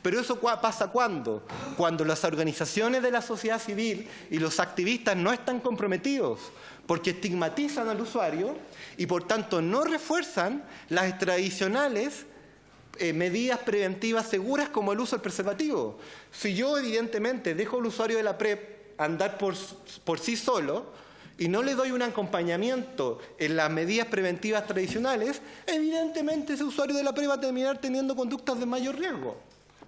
Pero eso pasa ¿cuándo? Cuando las organizaciones de la sociedad civil y los activistas no están comprometidos, porque estigmatizan al usuario y por tanto no refuerzan las tradicionales medidas preventivas seguras como el uso del preservativo. Si yo evidentemente dejo al usuario de la PrEP andar por sí solo y no le doy un acompañamiento en las medidas preventivas tradicionales, evidentemente ese usuario de la PrEP va a terminar teniendo conductas de mayor riesgo.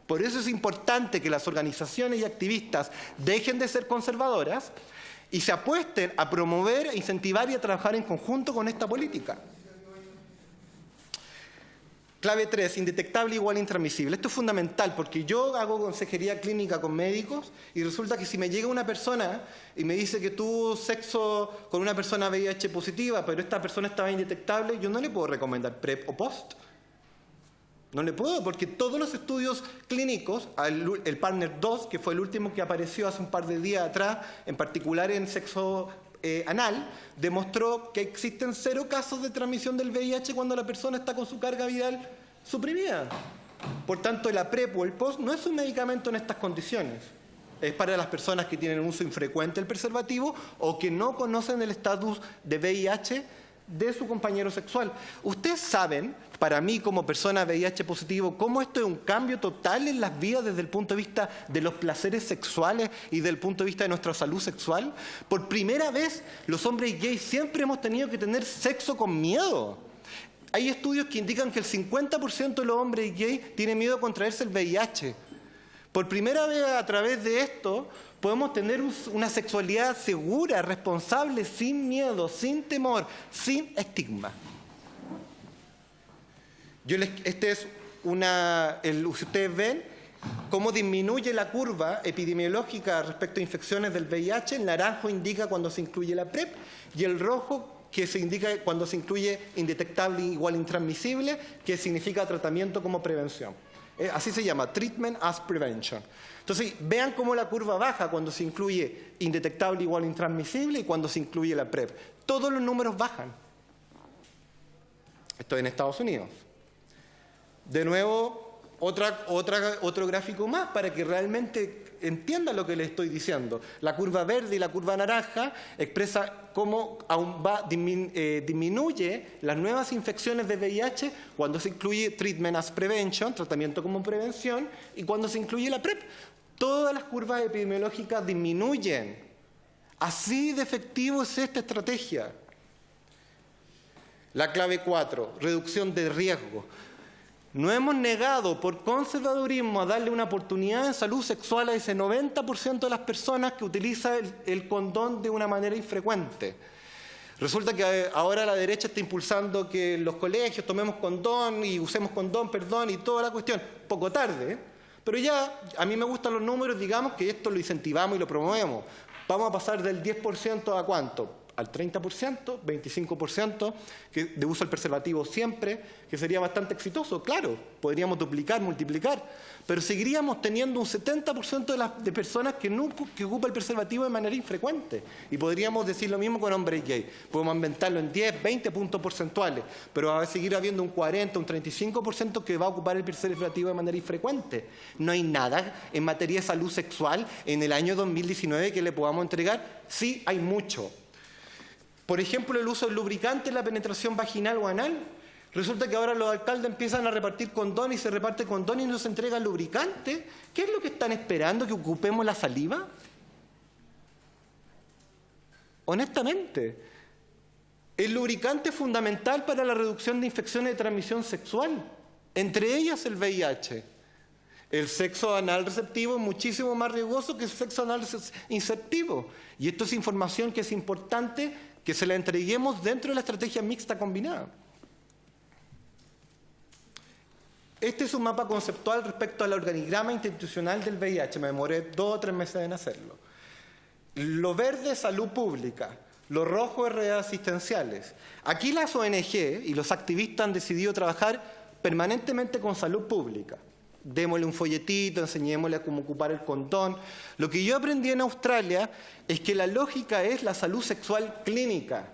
Por eso es importante que las organizaciones y activistas dejen de ser conservadoras y se apuesten a promover, a incentivar y a trabajar en conjunto con esta política. Clave 3, indetectable igual intransmisible. Esto es fundamental porque yo hago consejería clínica con médicos y resulta que si me llega una persona y me dice que tuvo sexo con una persona VIH positiva, pero esta persona estaba indetectable, yo no le puedo recomendar PrEP o POST. No le puedo, porque todos los estudios clínicos, el Partner 2, que fue el último que apareció hace un par de días atrás, en particular en sexo anal, demostró que existen 0 casos de transmisión del VIH cuando la persona está con su carga viral suprimida. Por tanto, la PrEP o el POST no es un medicamento en estas condiciones. Es para las personas que tienen un uso infrecuente del preservativo o que no conocen el estatus de VIH de su compañero sexual. Ustedes saben, para mí como persona VIH positivo, cómo esto es un cambio total en las vidas desde el punto de vista de los placeres sexuales y desde el punto de vista de nuestra salud sexual. Por primera vez, los hombres gays siempre hemos tenido que tener sexo con miedo. Hay estudios que indican que el 50% de los hombres gays tienen miedo a contraerse el VIH. Por primera vez, a través de esto, podemos tener una sexualidad segura, responsable, sin miedo, sin temor, sin estigma. Si ustedes ven cómo disminuye la curva epidemiológica respecto a infecciones del VIH, el naranjo indica cuando se incluye la PrEP y el rojo que se indica cuando se incluye indetectable igual intransmisible, que significa tratamiento como prevención. Así se llama, Treatment as Prevention. Entonces, vean cómo la curva baja cuando se incluye indetectable igual intransmisible y cuando se incluye la PrEP. Todos los números bajan. Esto en Estados Unidos. De nuevo, otro gráfico más para que realmente entiendan lo que les estoy diciendo. La curva verde y la curva naranja expresa cómo disminuye las nuevas infecciones de VIH cuando se incluye treatment as prevention, tratamiento como prevención, y cuando se incluye la PrEP. Todas las curvas epidemiológicas disminuyen. Así de efectivo es esta estrategia. La clave 4, reducción de riesgo. No hemos negado por conservadurismo a darle una oportunidad en salud sexual a ese 90% de las personas que utiliza el condón de una manera infrecuente. Resulta que ahora la derecha está impulsando que en los colegios tomemos condón y usemos condón, y toda la cuestión. Poco tarde, pero ya a mí me gustan los números, digamos que esto lo incentivamos y lo promovemos. Vamos a pasar del 10% a ¿cuánto? Al 30%, 25% de uso del preservativo siempre, que sería bastante exitoso. Claro, podríamos duplicar, multiplicar, pero seguiríamos teniendo un 70% de personas que ocupan el preservativo de manera infrecuente. Y podríamos decir lo mismo con hombres gay. Podemos inventarlo en 10, 20 puntos porcentuales, pero va a seguir habiendo un 40, un 35% que va a ocupar el preservativo de manera infrecuente. No hay nada en materia de salud sexual en el año 2019 que le podamos entregar. Sí, hay mucho. Por ejemplo, el uso del lubricante en la penetración vaginal o anal. Resulta que ahora los alcaldes empiezan a repartir condón y se reparte condón y no se entrega lubricante. ¿Qué es lo que están esperando? ¿Que ocupemos la saliva? Honestamente, el lubricante es fundamental para la reducción de infecciones de transmisión sexual, entre ellas el VIH. El sexo anal receptivo es muchísimo más riesgoso que el sexo anal inceptivo. Y esto es información que es importante que se la entreguemos dentro de la estrategia mixta combinada. Este es un mapa conceptual respecto al organigrama institucional del VIH. Me demoré 2 o 3 meses en hacerlo. Lo verde es salud pública, lo rojo es redes asistenciales. Aquí las ONG y los activistas han decidido trabajar permanentemente con salud pública. Démosle un folletito, enseñémosle a cómo ocupar el condón. Lo que yo aprendí en Australia es que la lógica es la salud sexual clínica.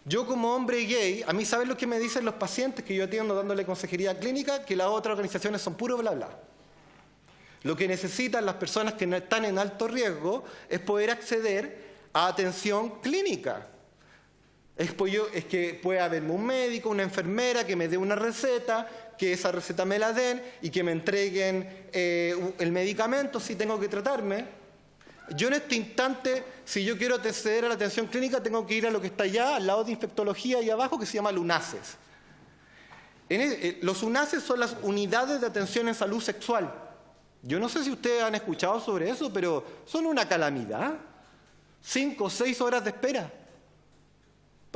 Yo como hombre gay, a mí ¿saben lo que me dicen los pacientes que yo atiendo dándole consejería clínica? Que las otras organizaciones son puro bla bla. Lo que necesitan las personas que no están en alto riesgo es poder acceder a atención clínica. Es que puede haberme un médico, una enfermera que me dé una receta, que esa receta me la den y que me entreguen el medicamento si tengo que tratarme. Yo en este instante, si yo quiero acceder a la atención clínica, tengo que ir a lo que está allá, al lado de infectología, ahí abajo, que se llama LUNASES. Los UNASES son las unidades de atención en salud sexual. Yo no sé si ustedes han escuchado sobre eso, pero son una calamidad. 5 o 6 horas de espera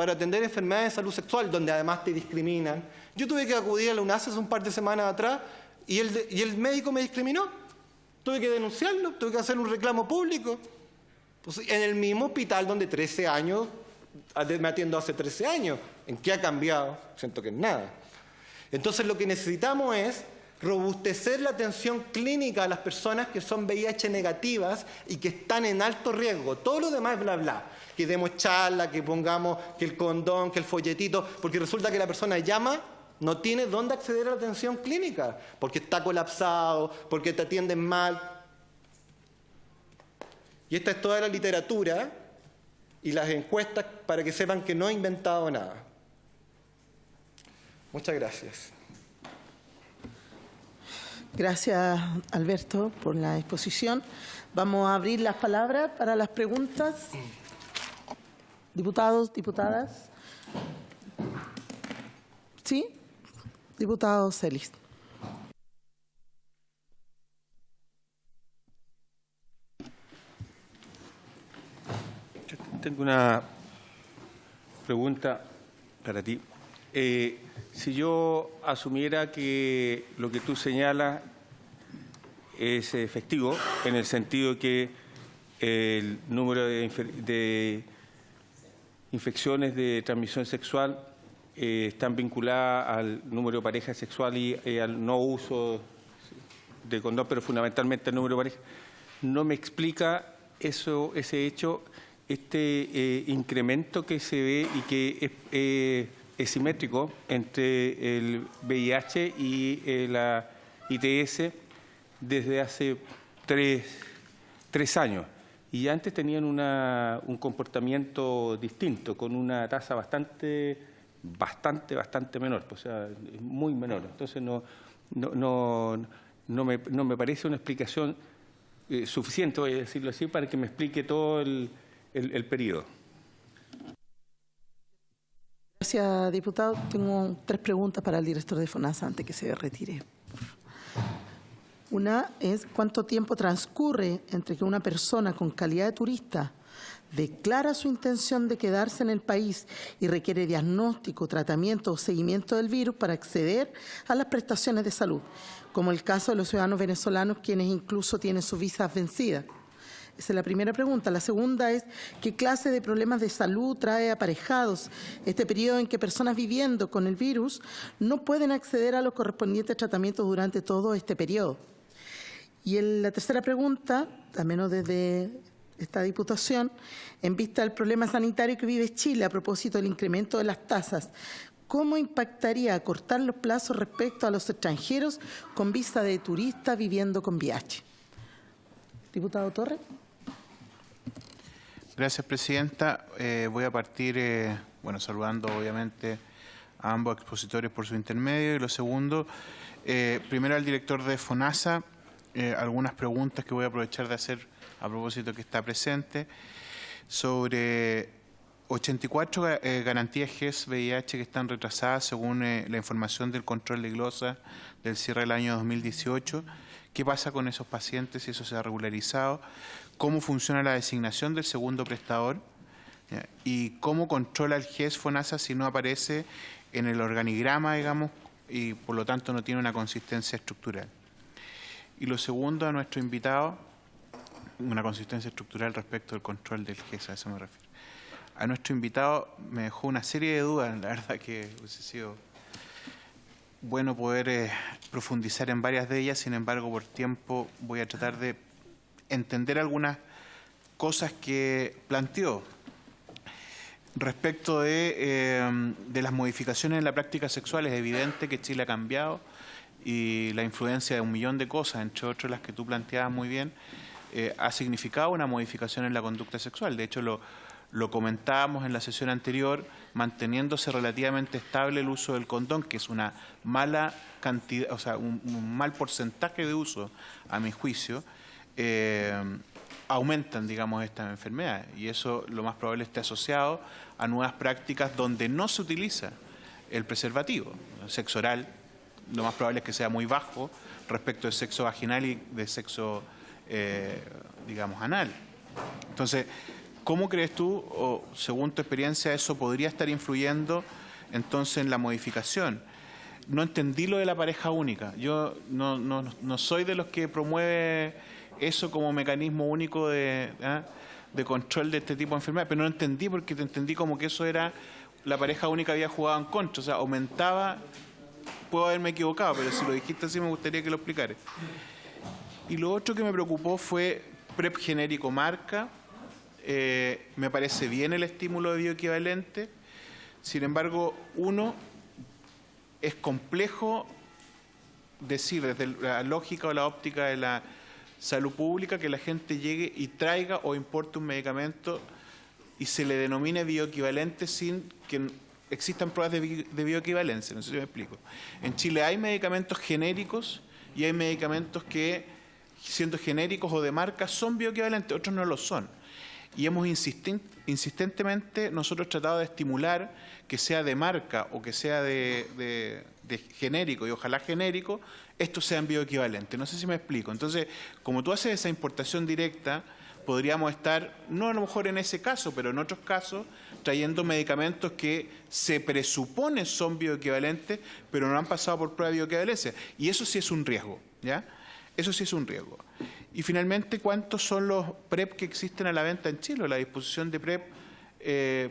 para atender enfermedades de salud sexual, donde además te discriminan. Yo tuve que acudir a la UNACE hace un par de semanas atrás y el médico me discriminó. Tuve que denunciarlo, tuve que hacer un reclamo público. Pues en el mismo hospital donde 13 años, me atiendo hace 13 años. ¿En qué ha cambiado? Siento que en nada. Entonces lo que necesitamos es robustecer la atención clínica a las personas que son VIH negativas y que están en alto riesgo. Todo lo demás es bla, bla. Que demos charla, que pongamos que el condón, que el folletito, porque resulta que la persona llama, no tiene dónde acceder a la atención clínica, porque está colapsado, porque te atienden mal. Y esta es toda la literatura y las encuestas para que sepan que no he inventado nada. Muchas gracias. Gracias, Alberto, por la exposición. Vamos a abrir las palabras para las preguntas. Diputados, diputadas. ¿Sí? Diputado Celis. Tengo una pregunta para ti. Si yo asumiera que lo que tú señalas es efectivo, en el sentido que el número de infecciones de transmisión sexual están vinculadas al número de parejas sexual y al no uso de condón, pero fundamentalmente al número de parejas, ¿no me explica ese hecho, este incremento que se ve y que es simétrico entre el VIH y la ITS desde hace tres años? Y antes tenían un comportamiento distinto, con una tasa bastante menor, o sea, muy menor. Entonces no me parece una explicación suficiente, voy a decirlo así, para que me explique todo el periodo. Gracias, diputado. Tengo 3 preguntas para el director de FONASA antes que se retire. Una es, ¿cuánto tiempo transcurre entre que una persona con calidad de turista declara su intención de quedarse en el país y requiere diagnóstico, tratamiento o seguimiento del virus para acceder a las prestaciones de salud, como el caso de los ciudadanos venezolanos, quienes incluso tienen sus visas vencidas? Esa es la primera pregunta. La segunda es, ¿qué clase de problemas de salud trae aparejados este periodo en que personas viviendo con el virus no pueden acceder a los correspondientes tratamientos durante todo este periodo? Y la tercera pregunta, también desde esta diputación, en vista del problema sanitario que vive Chile a propósito del incremento de las tasas, ¿cómo impactaría acortar los plazos respecto a los extranjeros con visa de turista viviendo con VIH? Diputado Torres. Gracias, presidenta. Voy a partir, saludando obviamente a ambos expositores por su intermedio. Y lo segundo, primero al director de FONASA, algunas preguntas que voy a aprovechar de hacer a propósito que está presente, sobre 84 garantías GES-VIH que están retrasadas según la información del control de glosa del cierre del año 2018. ¿Qué pasa con esos pacientes si eso se ha regularizado? ¿Cómo funciona la designación del segundo prestador? ¿Y cómo controla el GES FONASA si no aparece en el organigrama, digamos, y por lo tanto no tiene una consistencia estructural? Y lo segundo, a nuestro invitado, una consistencia estructural respecto al control del GES, a eso me refiero. A nuestro invitado me dejó una serie de dudas, la verdad que hubiese sido bueno poder profundizar en varias de ellas, sin embargo, por tiempo voy a tratar de entender algunas cosas que planteó. Respecto de las modificaciones en la práctica sexual, es evidente que Chile ha cambiado y la influencia de un millón de cosas, entre otras las que tú planteabas muy bien, ha significado una modificación en la conducta sexual. De hecho, lo comentábamos en la sesión anterior, manteniéndose relativamente estable el uso del condón, que es una mala cantidad, o sea, un mal porcentaje de uso, a mi juicio, aumentan, digamos, estas enfermedades. Y eso lo más probable esté asociado a nuevas prácticas donde no se utiliza el preservativo. El sexo oral, lo más probable es que sea muy bajo respecto del sexo vaginal y del sexo, digamos, anal. Entonces, ¿cómo crees tú, o según tu experiencia, eso podría estar influyendo entonces en la modificación? No entendí lo de la pareja única. Yo no soy de los que promueve eso como mecanismo único de control de este tipo de enfermedades, pero no entendí porque te entendí como que eso era, la pareja única había jugado en contra, o sea, aumentaba, puedo haberme equivocado, pero si lo dijiste así me gustaría que lo explicaras. Y lo otro que me preocupó fue PrEP genérico marca. Me parece bien el estímulo de bioequivalente, sin embargo, es complejo decir desde la lógica o la óptica de la salud pública que la gente llegue y traiga o importe un medicamento y se le denomine bioequivalente sin que existan pruebas de bioequivalencia. No sé si me explico. En Chile hay medicamentos genéricos y hay medicamentos que, siendo genéricos o de marca, son bioequivalentes, otros no lo son. Y hemos insistentemente nosotros tratado de estimular que sea de marca o que sea de genérico y ojalá genérico, estos sean bioequivalentes. No sé si me explico. Entonces, como tú haces esa importación directa, podríamos estar, no a lo mejor en ese caso, pero en otros casos, trayendo medicamentos que se presupone son bioequivalentes, pero no han pasado por prueba de bioequivalencia. Y eso sí es un riesgo, ¿ya? Eso sí es un riesgo. Y finalmente, ¿cuántos son los PrEP que existen a la venta en Chile? La disposición de PrEP,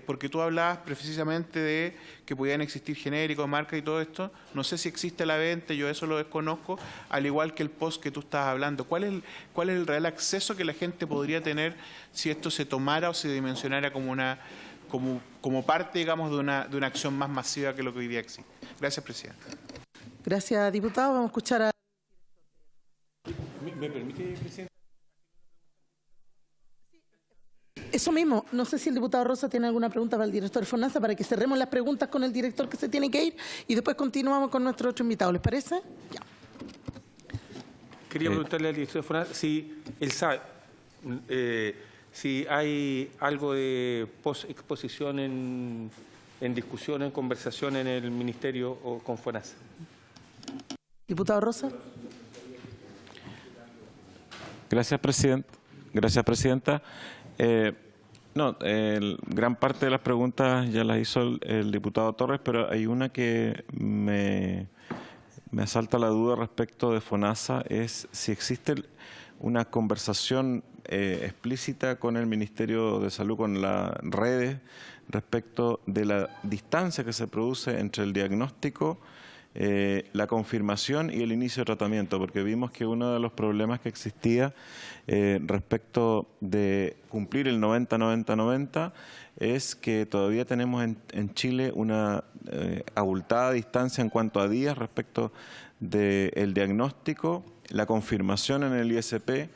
porque tú hablabas precisamente de que podían existir genéricos, marcas y todo esto. No sé si existe a la venta, yo eso lo desconozco, al igual que el post que tú estabas hablando. ¿Cuál es el real acceso que la gente podría tener si esto se tomara o se dimensionara como parte, digamos, de una acción más masiva que lo que hoy día existe? Gracias, presidente. Gracias, diputado. Vamos a escuchar a... ¿Me permite, presidente? Eso mismo, no sé si el diputado Rosa tiene alguna pregunta para el director de FONASA para que cerremos las preguntas con el director que se tiene que ir y después continuamos con nuestro otro invitado. ¿Les parece? Ya. Quería preguntarle al director de FONASA si él sabe si hay algo de post-exposición en discusión, en conversación en el Ministerio o con FONASA. Diputado Rosa. Gracias, presidente. Gracias, presidenta. Gran parte de las preguntas ya las hizo el diputado Torres, pero hay una que me asalta la duda respecto de FONASA, es si existe una conversación explícita con el Ministerio de Salud, con las redes, respecto de la distancia que se produce entre el diagnóstico, la confirmación y el inicio de tratamiento, porque vimos que uno de los problemas que existía respecto de cumplir el 90-90-90 es que todavía tenemos en Chile una abultada distancia en cuanto a días respecto del diagnóstico, la confirmación en el ISP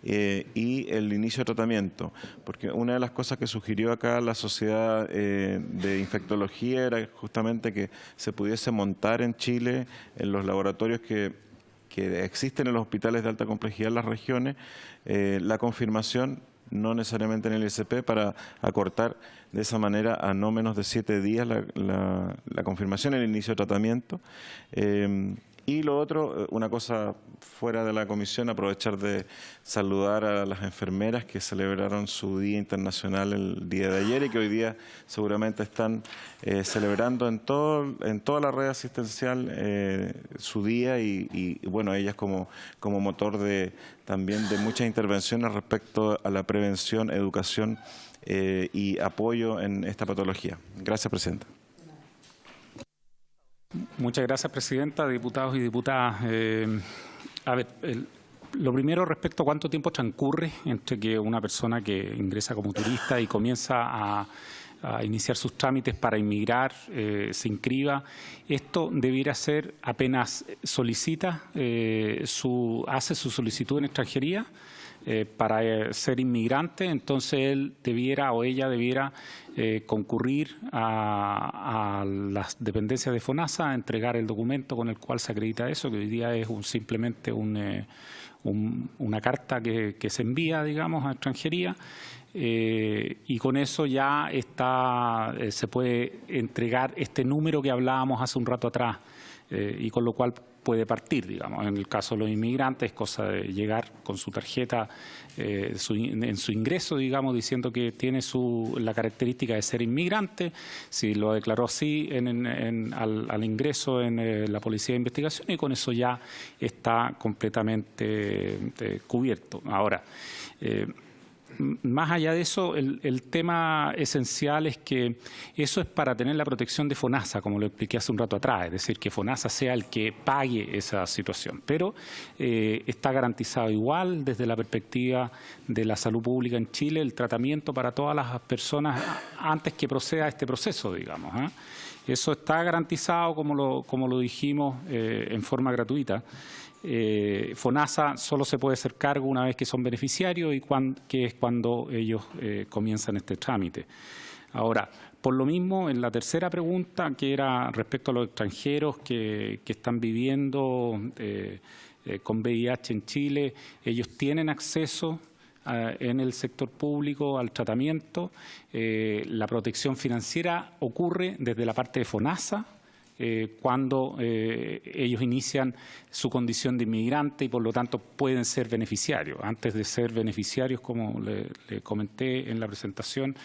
y el inicio de tratamiento, porque una de las cosas que sugirió acá la Sociedad de Infectología era justamente que se pudiese montar en Chile, en los laboratorios que existen en los hospitales de alta complejidad en las regiones, la confirmación, no necesariamente en el ISP, para acortar de esa manera a no menos de 7 días la confirmación, el inicio de tratamiento. Y lo otro, una cosa fuera de la comisión, aprovechar de saludar a las enfermeras que celebraron su Día Internacional el día de ayer y que hoy día seguramente están celebrando en toda la red asistencial su día y bueno, ellas como motor también de muchas intervenciones respecto a la prevención, educación y apoyo en esta patología. Gracias, presidenta. Muchas gracias, presidenta, diputados y diputadas. Lo primero respecto a cuánto tiempo transcurre entre que una persona que ingresa como turista y comienza a iniciar sus trámites para inmigrar, se inscriba. Esto debiera ser apenas solicita, hace su solicitud en extranjería para ser inmigrante, entonces él debiera o ella debiera concurrir a las dependencias de FONASA a entregar el documento con el cual se acredita eso, que hoy día es simplemente una carta que se envía, digamos, a extranjería. Y con eso ya se puede entregar este número que hablábamos hace un rato atrás y con lo cual puede partir, digamos. En el caso de los inmigrantes es cosa de llegar con su tarjeta en su ingreso, digamos, diciendo que tiene la característica de ser inmigrante. Si lo declaró así al ingreso en la Policía de Investigación, y con eso ya está completamente cubierto. Ahora, más allá de eso, el tema esencial es que eso es para tener la protección de FONASA, como lo expliqué hace un rato atrás, es decir, que FONASA sea el que pague esa situación. Pero está garantizado igual desde la perspectiva de la salud pública en Chile el tratamiento para todas las personas antes que proceda este proceso, digamos. Eso está garantizado, como lo dijimos, en forma gratuita. FONASA solo se puede hacer cargo una vez que son beneficiarios y que es cuando ellos comienzan este trámite. Ahora, por lo mismo, en la tercera pregunta, que era respecto a los extranjeros que están viviendo con VIH en Chile, ellos tienen acceso en el sector público al tratamiento. La protección financiera ocurre desde la parte de FONASA, cuando ellos inician su condición de inmigrante y por lo tanto pueden ser beneficiarios. Antes de ser beneficiarios, como le comenté en la presentación,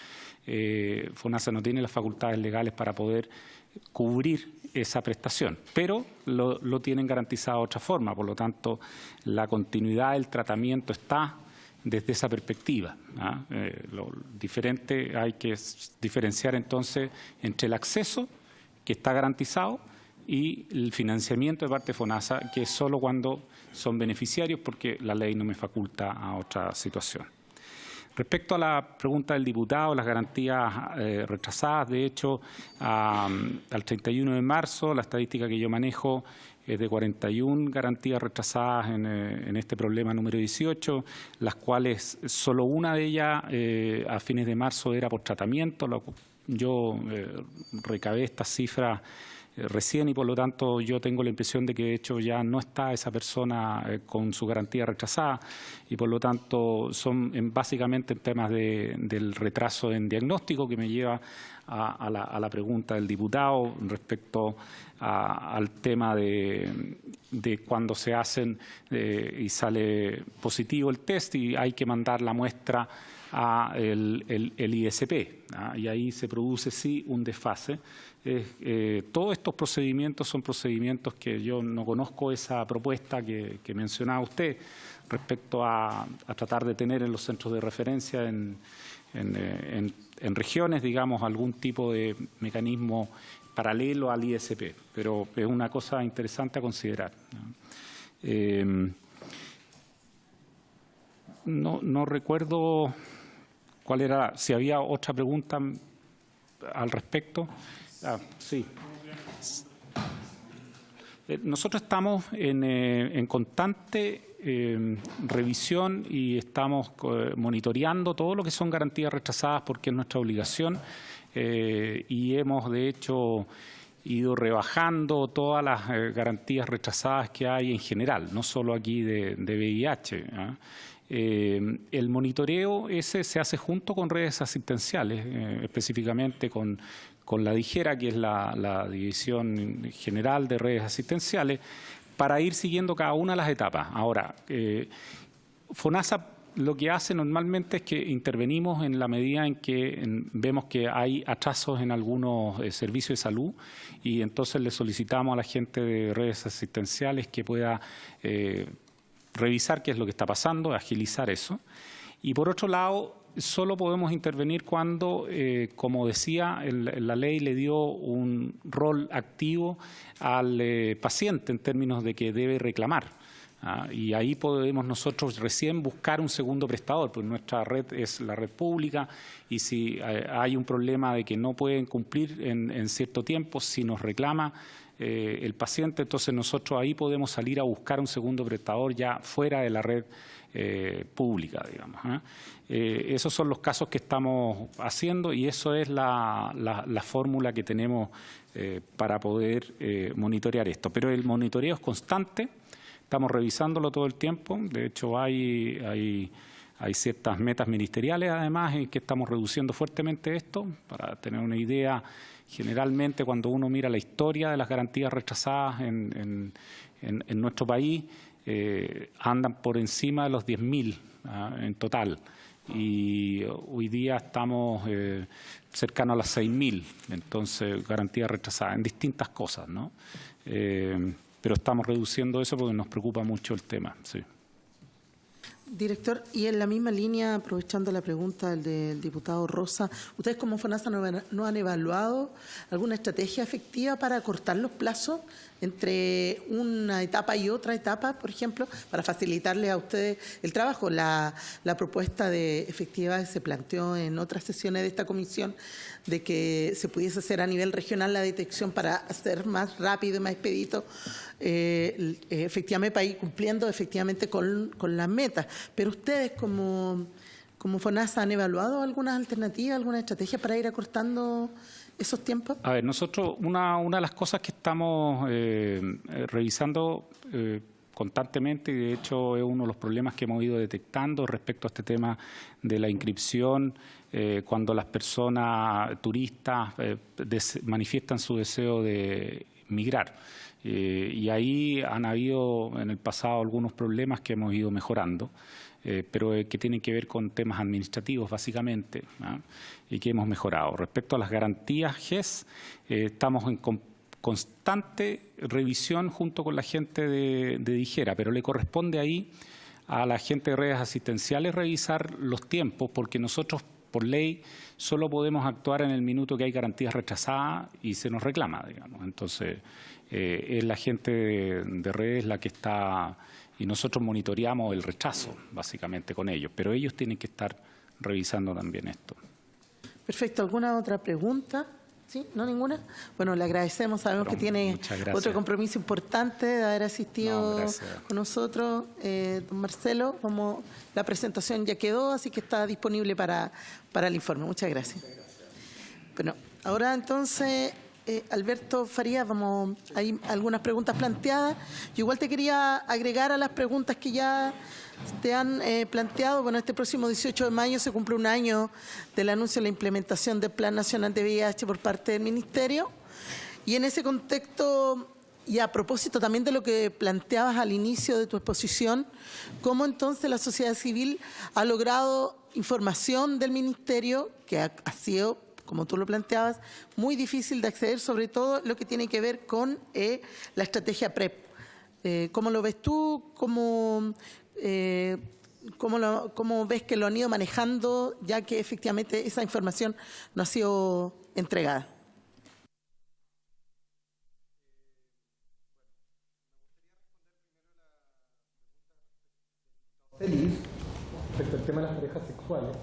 FONASA no tiene las facultades legales para poder cubrir esa prestación, pero lo tienen garantizado de otra forma. Por lo tanto, la continuidad del tratamiento está desde esa perspectiva. Lo diferente, hay que diferenciar entonces entre el acceso, que está garantizado, y el financiamiento de parte de FONASA, que es solo cuando son beneficiarios, porque la ley no me faculta a otra situación. Respecto a la pregunta del diputado, las garantías retrasadas, de hecho, al 31 de marzo, la estadística que yo manejo es de 41 garantías retrasadas en este problema número 18, las cuales solo una de ellas a fines de marzo era por tratamiento. Yo recabé estas cifras recién y por lo tanto yo tengo la impresión de que de hecho ya no está esa persona con su garantía retrasada y por lo tanto son básicamente en temas del retraso en diagnóstico, que me lleva a la pregunta del diputado respecto al tema de cuando se hacen y sale positivo el test y hay que mandar la muestra a el ISP, y ahí se produce sí un desfase. Todos estos procedimientos son procedimientos que yo no conozco esa propuesta que mencionaba usted respecto a tratar de tener en los centros de referencia en regiones, digamos, algún tipo de mecanismo paralelo al ISP, pero es una cosa interesante a considerar. No recuerdo cuál era, si había otra pregunta al respecto. Sí. Nosotros estamos en constante revisión y estamos monitoreando todo lo que son garantías retrasadas porque es nuestra obligación y hemos de hecho ido rebajando todas las garantías retrasadas que hay en general, no solo aquí de VIH. El monitoreo ese se hace junto con redes asistenciales, específicamente con la DIGERA, que es la División General de Redes Asistenciales, para ir siguiendo cada una de las etapas. Ahora, FONASA lo que hace normalmente es que intervenimos en la medida en que vemos que hay atrasos en algunos servicios de salud y entonces le solicitamos a la gente de redes asistenciales que pueda revisar qué es lo que está pasando, agilizar eso. Y por otro lado, solo podemos intervenir cuando, como decía, la ley le dio un rol activo al paciente en términos de que debe reclamar. Y ahí podemos nosotros recién buscar un segundo prestador, pues nuestra red es la red pública y si hay un problema de que no pueden cumplir en cierto tiempo, si nos reclama el paciente, entonces nosotros ahí podemos salir a buscar un segundo prestador ya fuera de la red pública, digamos. Esos son los casos que estamos haciendo y eso es la fórmula que tenemos para poder monitorear esto. Pero el monitoreo es constante, estamos revisándolo todo el tiempo, de hecho hay Hay ciertas metas ministeriales, además, en que estamos reduciendo fuertemente esto. Para tener una idea, generalmente cuando uno mira la historia de las garantías retrasadas en nuestro país, andan por encima de los 10.000 en total. Y hoy día estamos cercanos a las 6.000, entonces garantías retrasadas en distintas cosas, ¿no? Pero estamos reduciendo eso porque nos preocupa mucho el tema. Sí. Director, y en la misma línea, aprovechando la pregunta del diputado Rosa, ¿ustedes como FONASA no han evaluado alguna estrategia efectiva para acortar los plazos entre una etapa y otra etapa, por ejemplo, para facilitarles a ustedes el trabajo? La propuesta de efectiva se planteó en otras sesiones de esta comisión de que se pudiese hacer a nivel regional la detección para hacer más rápido y más expedito efectivamente para ir cumpliendo efectivamente con las metas. Pero ustedes como FONASA han evaluado algunas alternativas, alguna estrategia para ir acortando esos tiempos. A ver, nosotros una de las cosas que estamos revisando constantemente, y de hecho es uno de los problemas que hemos ido detectando respecto a este tema de la inscripción, cuando las personas turistas manifiestan su deseo de migrar. Y ahí han habido en el pasado algunos problemas que hemos ido mejorando, pero que tienen que ver con temas administrativos básicamente, ¿no? Y que hemos mejorado. Respecto a las garantías GES, estamos en constante revisión junto con la gente de Dijera, pero le corresponde ahí a la gente de redes asistenciales revisar los tiempos, porque nosotros por ley solo podemos actuar en el minuto que hay garantías rechazadas y se nos reclama, digamos. Entonces, es la gente de redes la que está, y nosotros monitoreamos el rechazo básicamente con ellos, pero ellos tienen que estar revisando también esto. Perfecto. ¿Alguna otra pregunta? ¿Sí? ¿No ninguna? Bueno, le agradecemos. Sabemos que tiene otro compromiso importante de haber asistido con nosotros. Don Marcelo, como la presentación ya quedó, así que está disponible para el informe. Muchas gracias. Bueno, ahora entonces, Alberto Farías, hay algunas preguntas planteadas. Yo igual te quería agregar a las preguntas que ya te han planteado. Bueno, este próximo 18 de mayo se cumple un año del anuncio de la implementación del Plan Nacional de VIH por parte del Ministerio. Y en ese contexto, y a propósito también de lo que planteabas al inicio de tu exposición, ¿cómo entonces la sociedad civil ha logrado información del Ministerio que ha sido, como tú lo planteabas, muy difícil de acceder, sobre todo lo que tiene que ver con la estrategia PrEP? ¿Cómo lo ves tú? ¿Cómo ves que lo han ido manejando, ya que efectivamente esa información no ha sido entregada? Feliz, respecto al tema de las parejas sexuales.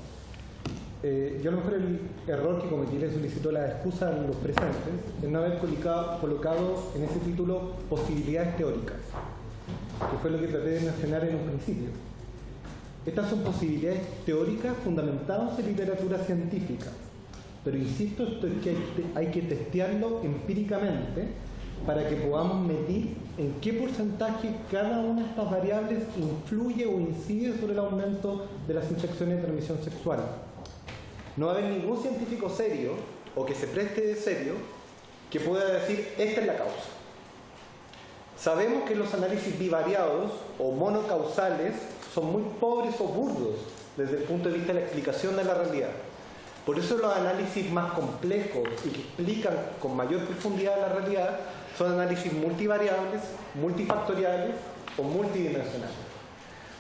Yo a lo mejor el error que cometí le solicito la excusa a los presentes es no haber colocado en ese título posibilidades teóricas, que fue lo que traté de mencionar en un principio. Estas son posibilidades teóricas fundamentadas en literatura científica, pero insisto, esto es que hay que testearlo empíricamente para que podamos medir en qué porcentaje cada una de estas variables influye o incide sobre el aumento de las infecciones de transmisión sexual. No va a haber ningún científico serio o que se preste de serio que pueda decir esta es la causa. Sabemos que los análisis bivariados o monocausales son muy pobres o burdos desde el punto de vista de la explicación de la realidad. Por eso los análisis más complejos y que explican con mayor profundidad la realidad son análisis multivariables, multifactoriales o multidimensionales.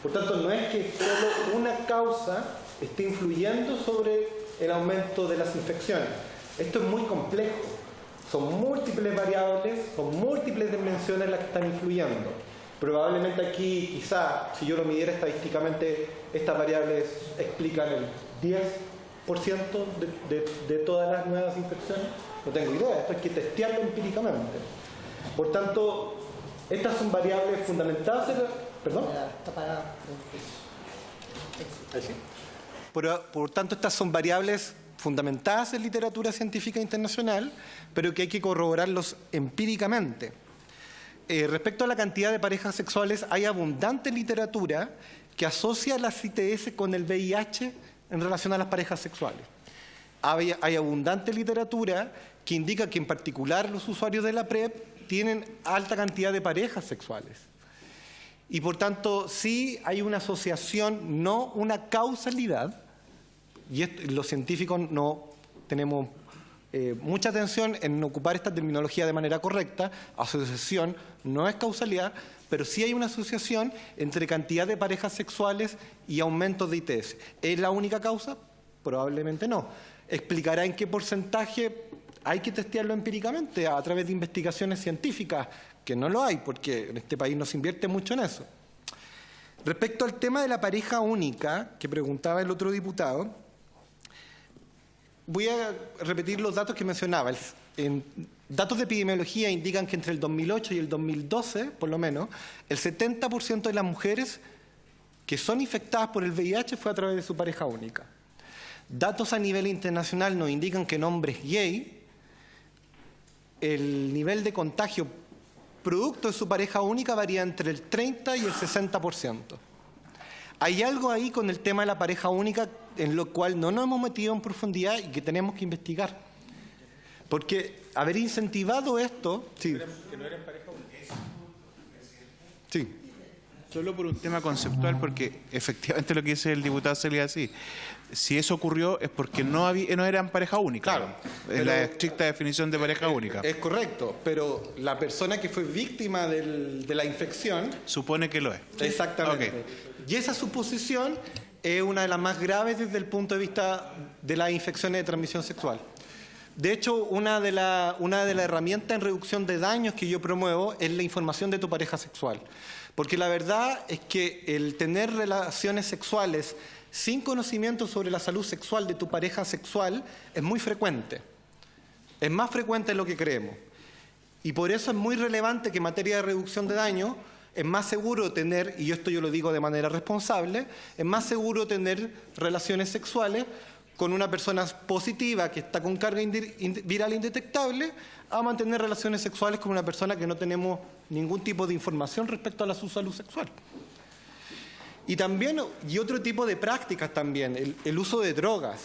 Por tanto, no es que solo una causa esté influyendo sobre el aumento de las infecciones. Esto es muy complejo. Son múltiples variables, son múltiples dimensiones las que están influyendo. Probablemente aquí, quizá, si yo lo midiera estadísticamente, estas variables explican el 10% de todas las nuevas infecciones. No tengo idea, esto hay que testearlo empíricamente. Por tanto, estas son variables fundamentadas en la... ¿Perdón? ¿Ahí sí? Por tanto, estas son variables fundamentadas en literatura científica internacional, pero que hay que corroborarlos empíricamente. Respecto a la cantidad de parejas sexuales, hay abundante literatura que asocia las ITS con el VIH en relación a las parejas sexuales. Hay abundante literatura que indica que en particular los usuarios de la PrEP tienen alta cantidad de parejas sexuales. Y por tanto, sí hay una asociación, no una causalidad, y los científicos no tenemos mucha atención en ocupar esta terminología de manera correcta. Asociación no es causalidad, pero sí hay una asociación entre cantidad de parejas sexuales y aumentos de ITS. ¿Es la única causa? Probablemente no. ¿Explicará en qué porcentaje? Hay que testearlo empíricamente a través de investigaciones científicas, que no lo hay, porque en este país no se invierte mucho en eso. Respecto al tema de la pareja única, que preguntaba el otro diputado, voy a repetir los datos que mencionaba. Datos de epidemiología indican que entre el 2008 y el 2012, por lo menos, el 70% de las mujeres que son infectadas por el VIH fue a través de su pareja única. Datos a nivel internacional nos indican que en hombres gay, el nivel de contagio producto de su pareja única varía entre el 30 y el 60%. Hay algo ahí con el tema de la pareja única en lo cual no nos hemos metido en profundidad y que tenemos que investigar. Porque haber incentivado esto... Sí. Que no eran pareja única. Sí. Solo por un tema conceptual, porque efectivamente lo que dice el diputado Celia, así. Si eso ocurrió es porque no eran pareja única. Claro. Es la estricta definición de pareja única. Es correcto, pero la persona que fue víctima de la infección... Supone que lo es. Exactamente. Okay. Y esa suposición es una de las más graves desde el punto de vista de las infecciones de transmisión sexual. De hecho, una de las herramientas en reducción de daños que yo promuevo es la información de tu pareja sexual. Porque la verdad es que el tener relaciones sexuales sin conocimiento sobre la salud sexual de tu pareja sexual es muy frecuente. Es más frecuente de lo que creemos. Y por eso es muy relevante que en materia de reducción de daño es más seguro tener, y esto yo lo digo de manera responsable, es más seguro tener relaciones sexuales con una persona positiva que está con carga viral indetectable a mantener relaciones sexuales con una persona que no tenemos ningún tipo de información respecto a su salud sexual. Y también, y otro tipo de prácticas también, el uso de drogas.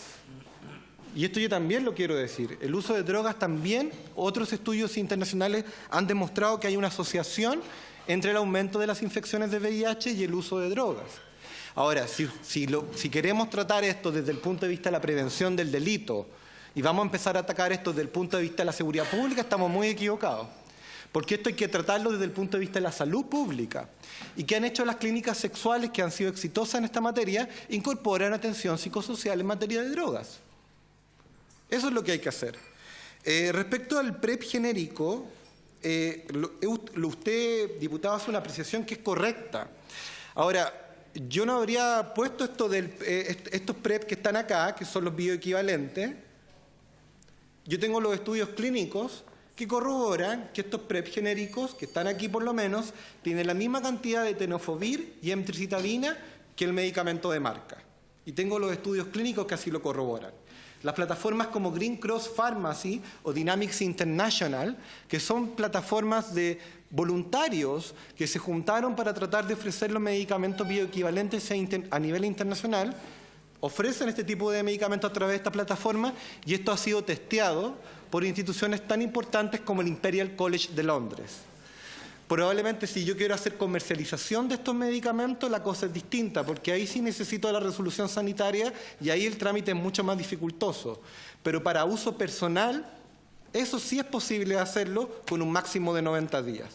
Y esto yo también lo quiero decir. El uso de drogas también, otros estudios internacionales han demostrado que hay una asociación entre el aumento de las infecciones de VIH y el uso de drogas. Ahora, si queremos tratar esto desde el punto de vista de la prevención del delito y vamos a empezar a atacar esto desde el punto de vista de la seguridad pública, estamos muy equivocados. Porque esto hay que tratarlo desde el punto de vista de la salud pública. ¿Y qué han hecho las clínicas sexuales que han sido exitosas en esta materia? Incorporan atención psicosocial en materia de drogas. Eso es lo que hay que hacer. Respecto al PrEP genérico, usted, diputado, hace una apreciación que es correcta. Ahora, yo no habría puesto estos PrEP que están acá, que son los bioequivalentes. Yo tengo los estudios clínicos que corroboran que estos PrEP genéricos, que están aquí por lo menos, tienen la misma cantidad de tenofovir y emtricitabina que el medicamento de marca. Y tengo los estudios clínicos que así lo corroboran. Las plataformas como Green Cross Pharmacy o Dynamics International, que son plataformas de voluntarios que se juntaron para tratar de ofrecer los medicamentos bioequivalentes a nivel internacional, ofrecen este tipo de medicamentos a través de esta plataforma y esto ha sido testeado por instituciones tan importantes como el Imperial College de Londres. Probablemente si yo quiero hacer comercialización de estos medicamentos, la cosa es distinta, porque ahí sí necesito la resolución sanitaria y ahí el trámite es mucho más dificultoso. Pero para uso personal, eso sí es posible hacerlo con un máximo de 90 días.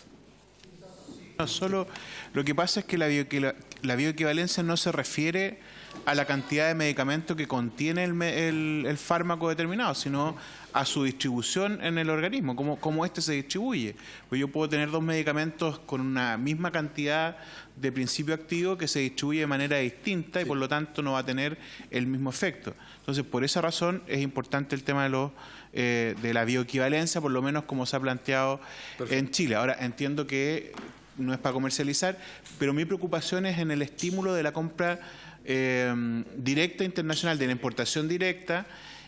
No, solo lo que pasa es que la bioequivalencia no se refiere a la cantidad de medicamento que contiene el fármaco determinado, sino a su distribución en el organismo, cómo este se distribuye. Pues yo puedo tener dos medicamentos con una misma cantidad de principio activo que se distribuye de manera distinta y por lo tanto no va a tener el mismo efecto. Entonces, por esa razón es importante el tema de la bioequivalencia, por lo menos como se ha planteado en Chile. Ahora, entiendo que no es para comercializar, pero mi preocupación es en el estímulo de la compra directa internacional, de la importación directa,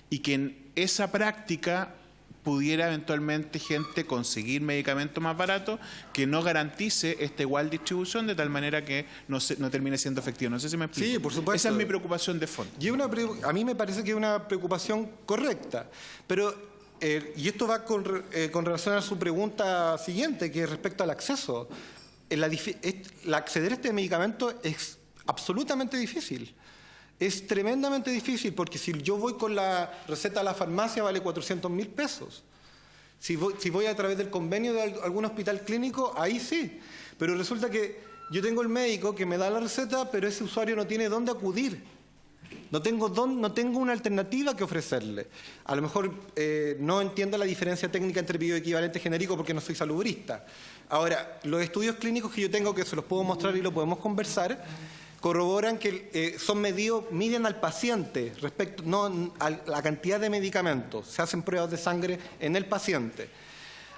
y que en esa práctica pudiera eventualmente gente conseguir medicamentos más baratos que no garantice esta igual distribución de tal manera que no termine siendo efectivo. No sé si me explico. Sí, por supuesto. Esa es mi preocupación de fondo. Y a mí me parece que es una preocupación correcta, pero y esto va con relación a su pregunta siguiente, que es respecto al acceso. Acceder a este medicamento es absolutamente difícil. Es tremendamente difícil porque si yo voy con la receta a la farmacia vale 400.000 pesos. Si voy a través del convenio de algún hospital clínico, ahí sí. Pero resulta que yo tengo el médico que me da la receta, pero ese usuario no tiene dónde acudir. No tengo una alternativa que ofrecerle. A lo mejor no entiendo la diferencia técnica entre bioequivalente y genérico porque no soy salubrista. Ahora, los estudios clínicos que yo tengo, que se los puedo mostrar y lo podemos conversar, corroboran que miden al paciente respecto no a la cantidad de medicamentos. Se hacen pruebas de sangre en el paciente.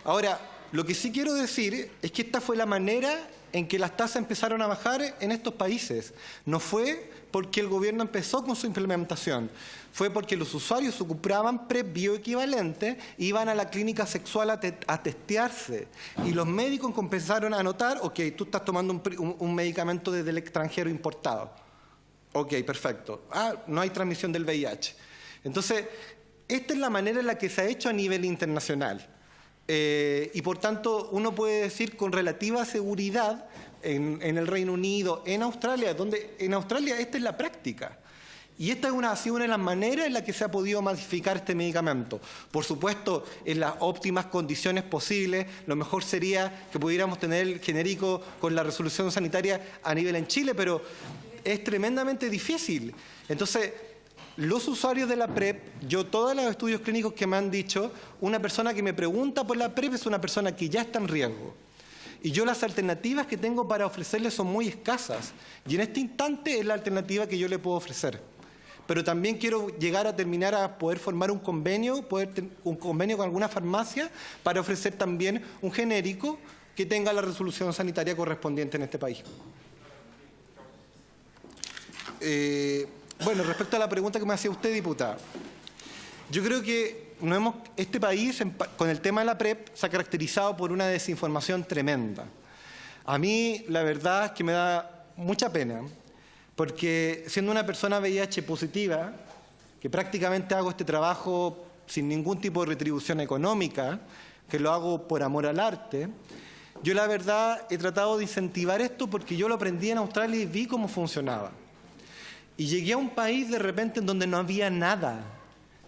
Ahora, lo que sí quiero decir es que esta fue la manera en que las tasas empezaron a bajar en estos países. No fue porque el gobierno empezó con su implementación, fue porque los usuarios compraban PrEP bioequivalente, iban a la clínica sexual a testearse y los médicos empezaron a notar, ok, tú estás tomando un medicamento desde el extranjero importado. Ok, perfecto. No hay transmisión del VIH. Entonces, esta es la manera en la que se ha hecho a nivel internacional. Y por tanto, uno puede decir con relativa seguridad en el Reino Unido, en Australia, donde en Australia esta es la práctica. Y esta ha sido una de las maneras en las que se ha podido masificar este medicamento. Por supuesto, en las óptimas condiciones posibles, lo mejor sería que pudiéramos tener el genérico con la resolución sanitaria a nivel en Chile, pero es tremendamente difícil. Entonces, los usuarios de la PrEP, todos los estudios clínicos que me han dicho, una persona que me pregunta por la PrEP es una persona que ya está en riesgo. Y yo las alternativas que tengo para ofrecerles son muy escasas. Y en este instante es la alternativa que yo le puedo ofrecer. Pero también quiero llegar a terminar a poder formar un convenio con alguna farmacia para ofrecer también un genérico que tenga la resolución sanitaria correspondiente en este país. Bueno, respecto a la pregunta que me hacía usted, diputada, yo creo que este país, con el tema de la PrEP, se ha caracterizado por una desinformación tremenda. A mí, la verdad es que me da mucha pena, porque siendo una persona VIH positiva, que prácticamente hago este trabajo sin ningún tipo de retribución económica, que lo hago por amor al arte, yo la verdad he tratado de incentivar esto porque yo lo aprendí en Australia y vi cómo funcionaba. Y llegué a un país de repente en donde no había nada.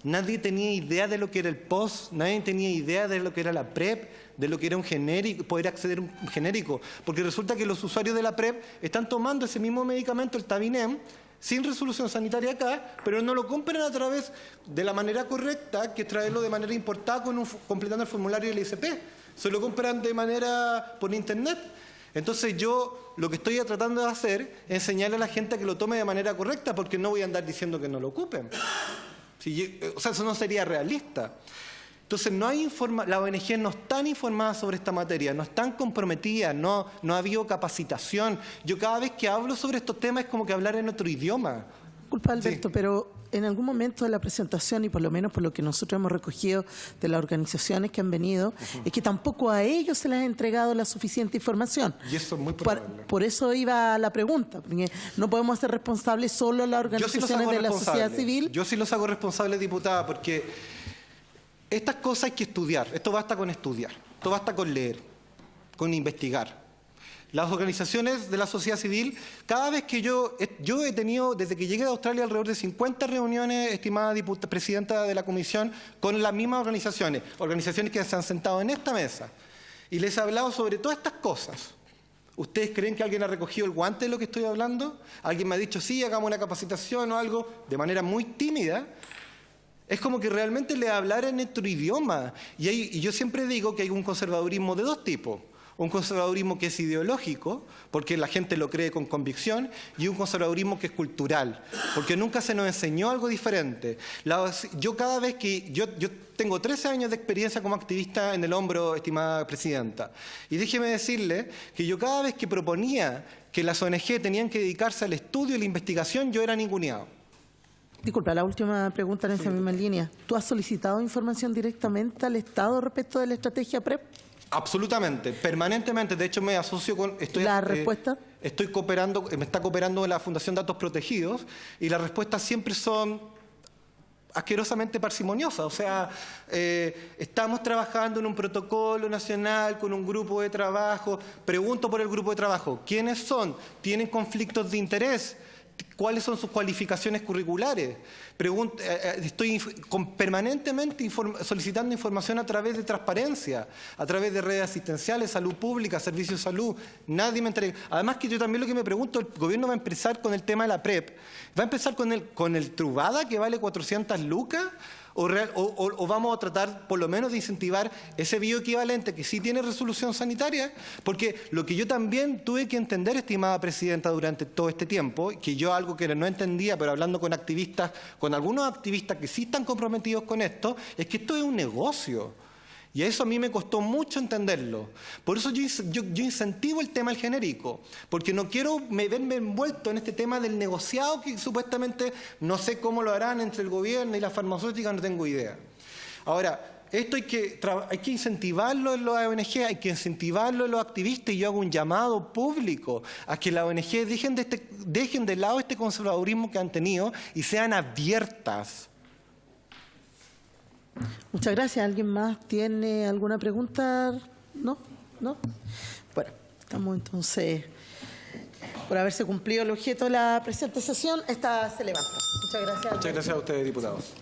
Nadie tenía idea de lo que era el POS, nadie tenía idea de lo que era la PrEP, de lo que era un genérico, poder acceder a un genérico. Porque resulta que los usuarios de la PrEP están tomando ese mismo medicamento, el Tabinem, sin resolución sanitaria acá, pero no lo compran a través de la manera correcta, que es traerlo de manera importada completando el formulario del ISP. Se lo compran de manera por internet. Entonces yo lo que estoy tratando de hacer es enseñarle a la gente a que lo tome de manera correcta, porque no voy a andar diciendo que no lo ocupen. Eso no sería realista. Entonces las ONG no están informadas sobre esta materia, no están comprometidas, no ha habido capacitación. Yo cada vez que hablo sobre estos temas es como que hablar en otro idioma. Disculpa, Alberto, pero en algún momento de la presentación, y por lo menos por lo que nosotros hemos recogido de las organizaciones que han venido, es que tampoco a ellos se les ha entregado la suficiente información. Y eso es muy probable. Por eso iba la pregunta, porque no podemos ser responsables solo a las organizaciones de la sociedad civil. Yo sí los hago responsables, diputada, porque estas cosas hay que estudiar. Esto basta con estudiar, esto basta con leer, con investigar. Las organizaciones de la sociedad civil, cada vez que yo he tenido, desde que llegué de Australia, alrededor de 50 reuniones, estimada presidenta de la comisión, con las mismas organizaciones que se han sentado en esta mesa, y les he hablado sobre todas estas cosas. ¿Ustedes creen que alguien ha recogido el guante de lo que estoy hablando? ¿Alguien me ha dicho, sí, hagamos una capacitación o algo? De manera muy tímida. Es como que realmente le hablara en nuestro idioma. Y yo siempre digo que hay un conservadurismo de dos tipos. Un conservadurismo que es ideológico, porque la gente lo cree con convicción, y un conservadurismo que es cultural, porque nunca se nos enseñó algo diferente. Yo cada vez que... Yo tengo 13 años de experiencia como activista en el hombro, estimada presidenta, y déjeme decirle que yo cada vez que proponía que las ONG tenían que dedicarse al estudio y la investigación, yo era ninguneado. Disculpa, la última pregunta en esa misma línea. ¿Tú has solicitado información directamente al Estado respecto de la estrategia PREP? Absolutamente, permanentemente. De hecho, me asocio con... ¿La respuesta? Estoy cooperando, me está cooperando la Fundación Datos Protegidos y las respuestas siempre son asquerosamente parsimoniosas. O sea, estamos trabajando en un protocolo nacional con un grupo de trabajo. Pregunto por el grupo de trabajo. ¿Quiénes son? ¿Tienen conflictos de interés? ¿Cuáles son sus cualificaciones curriculares? Estoy permanentemente solicitando información a través de transparencia, a través de redes asistenciales, salud pública, servicios de salud. Nadie me entrega. Además que yo también lo que me pregunto, el gobierno va a empezar con el tema de la PrEP. ¿Va a empezar con el Truvada que vale 400 lucas? ¿O vamos a tratar por lo menos de incentivar ese bioequivalente que sí tiene resolución sanitaria? Porque lo que yo también tuve que entender, estimada presidenta, durante todo este tiempo, que yo algo que no entendía, pero hablando con activistas, con algunos activistas que sí están comprometidos con esto, es que esto es un negocio. Y eso a mí me costó mucho entenderlo. Por eso yo incentivo el tema del genérico, porque no quiero verme envuelto en este tema del negociado que supuestamente no sé cómo lo harán entre el gobierno y la farmacéutica, no tengo idea. Ahora, esto hay que incentivarlo en las ONG, hay que incentivarlo en los activistas, y yo hago un llamado público a que las ONG dejen de lado este conservadurismo que han tenido y sean abiertas. Muchas gracias. ¿Alguien más tiene alguna pregunta? ¿No? ¿No? Bueno, estamos entonces, por haberse cumplido el objeto de la presente sesión, esta se levanta. Muchas gracias. Muchas gracias a ustedes, diputados.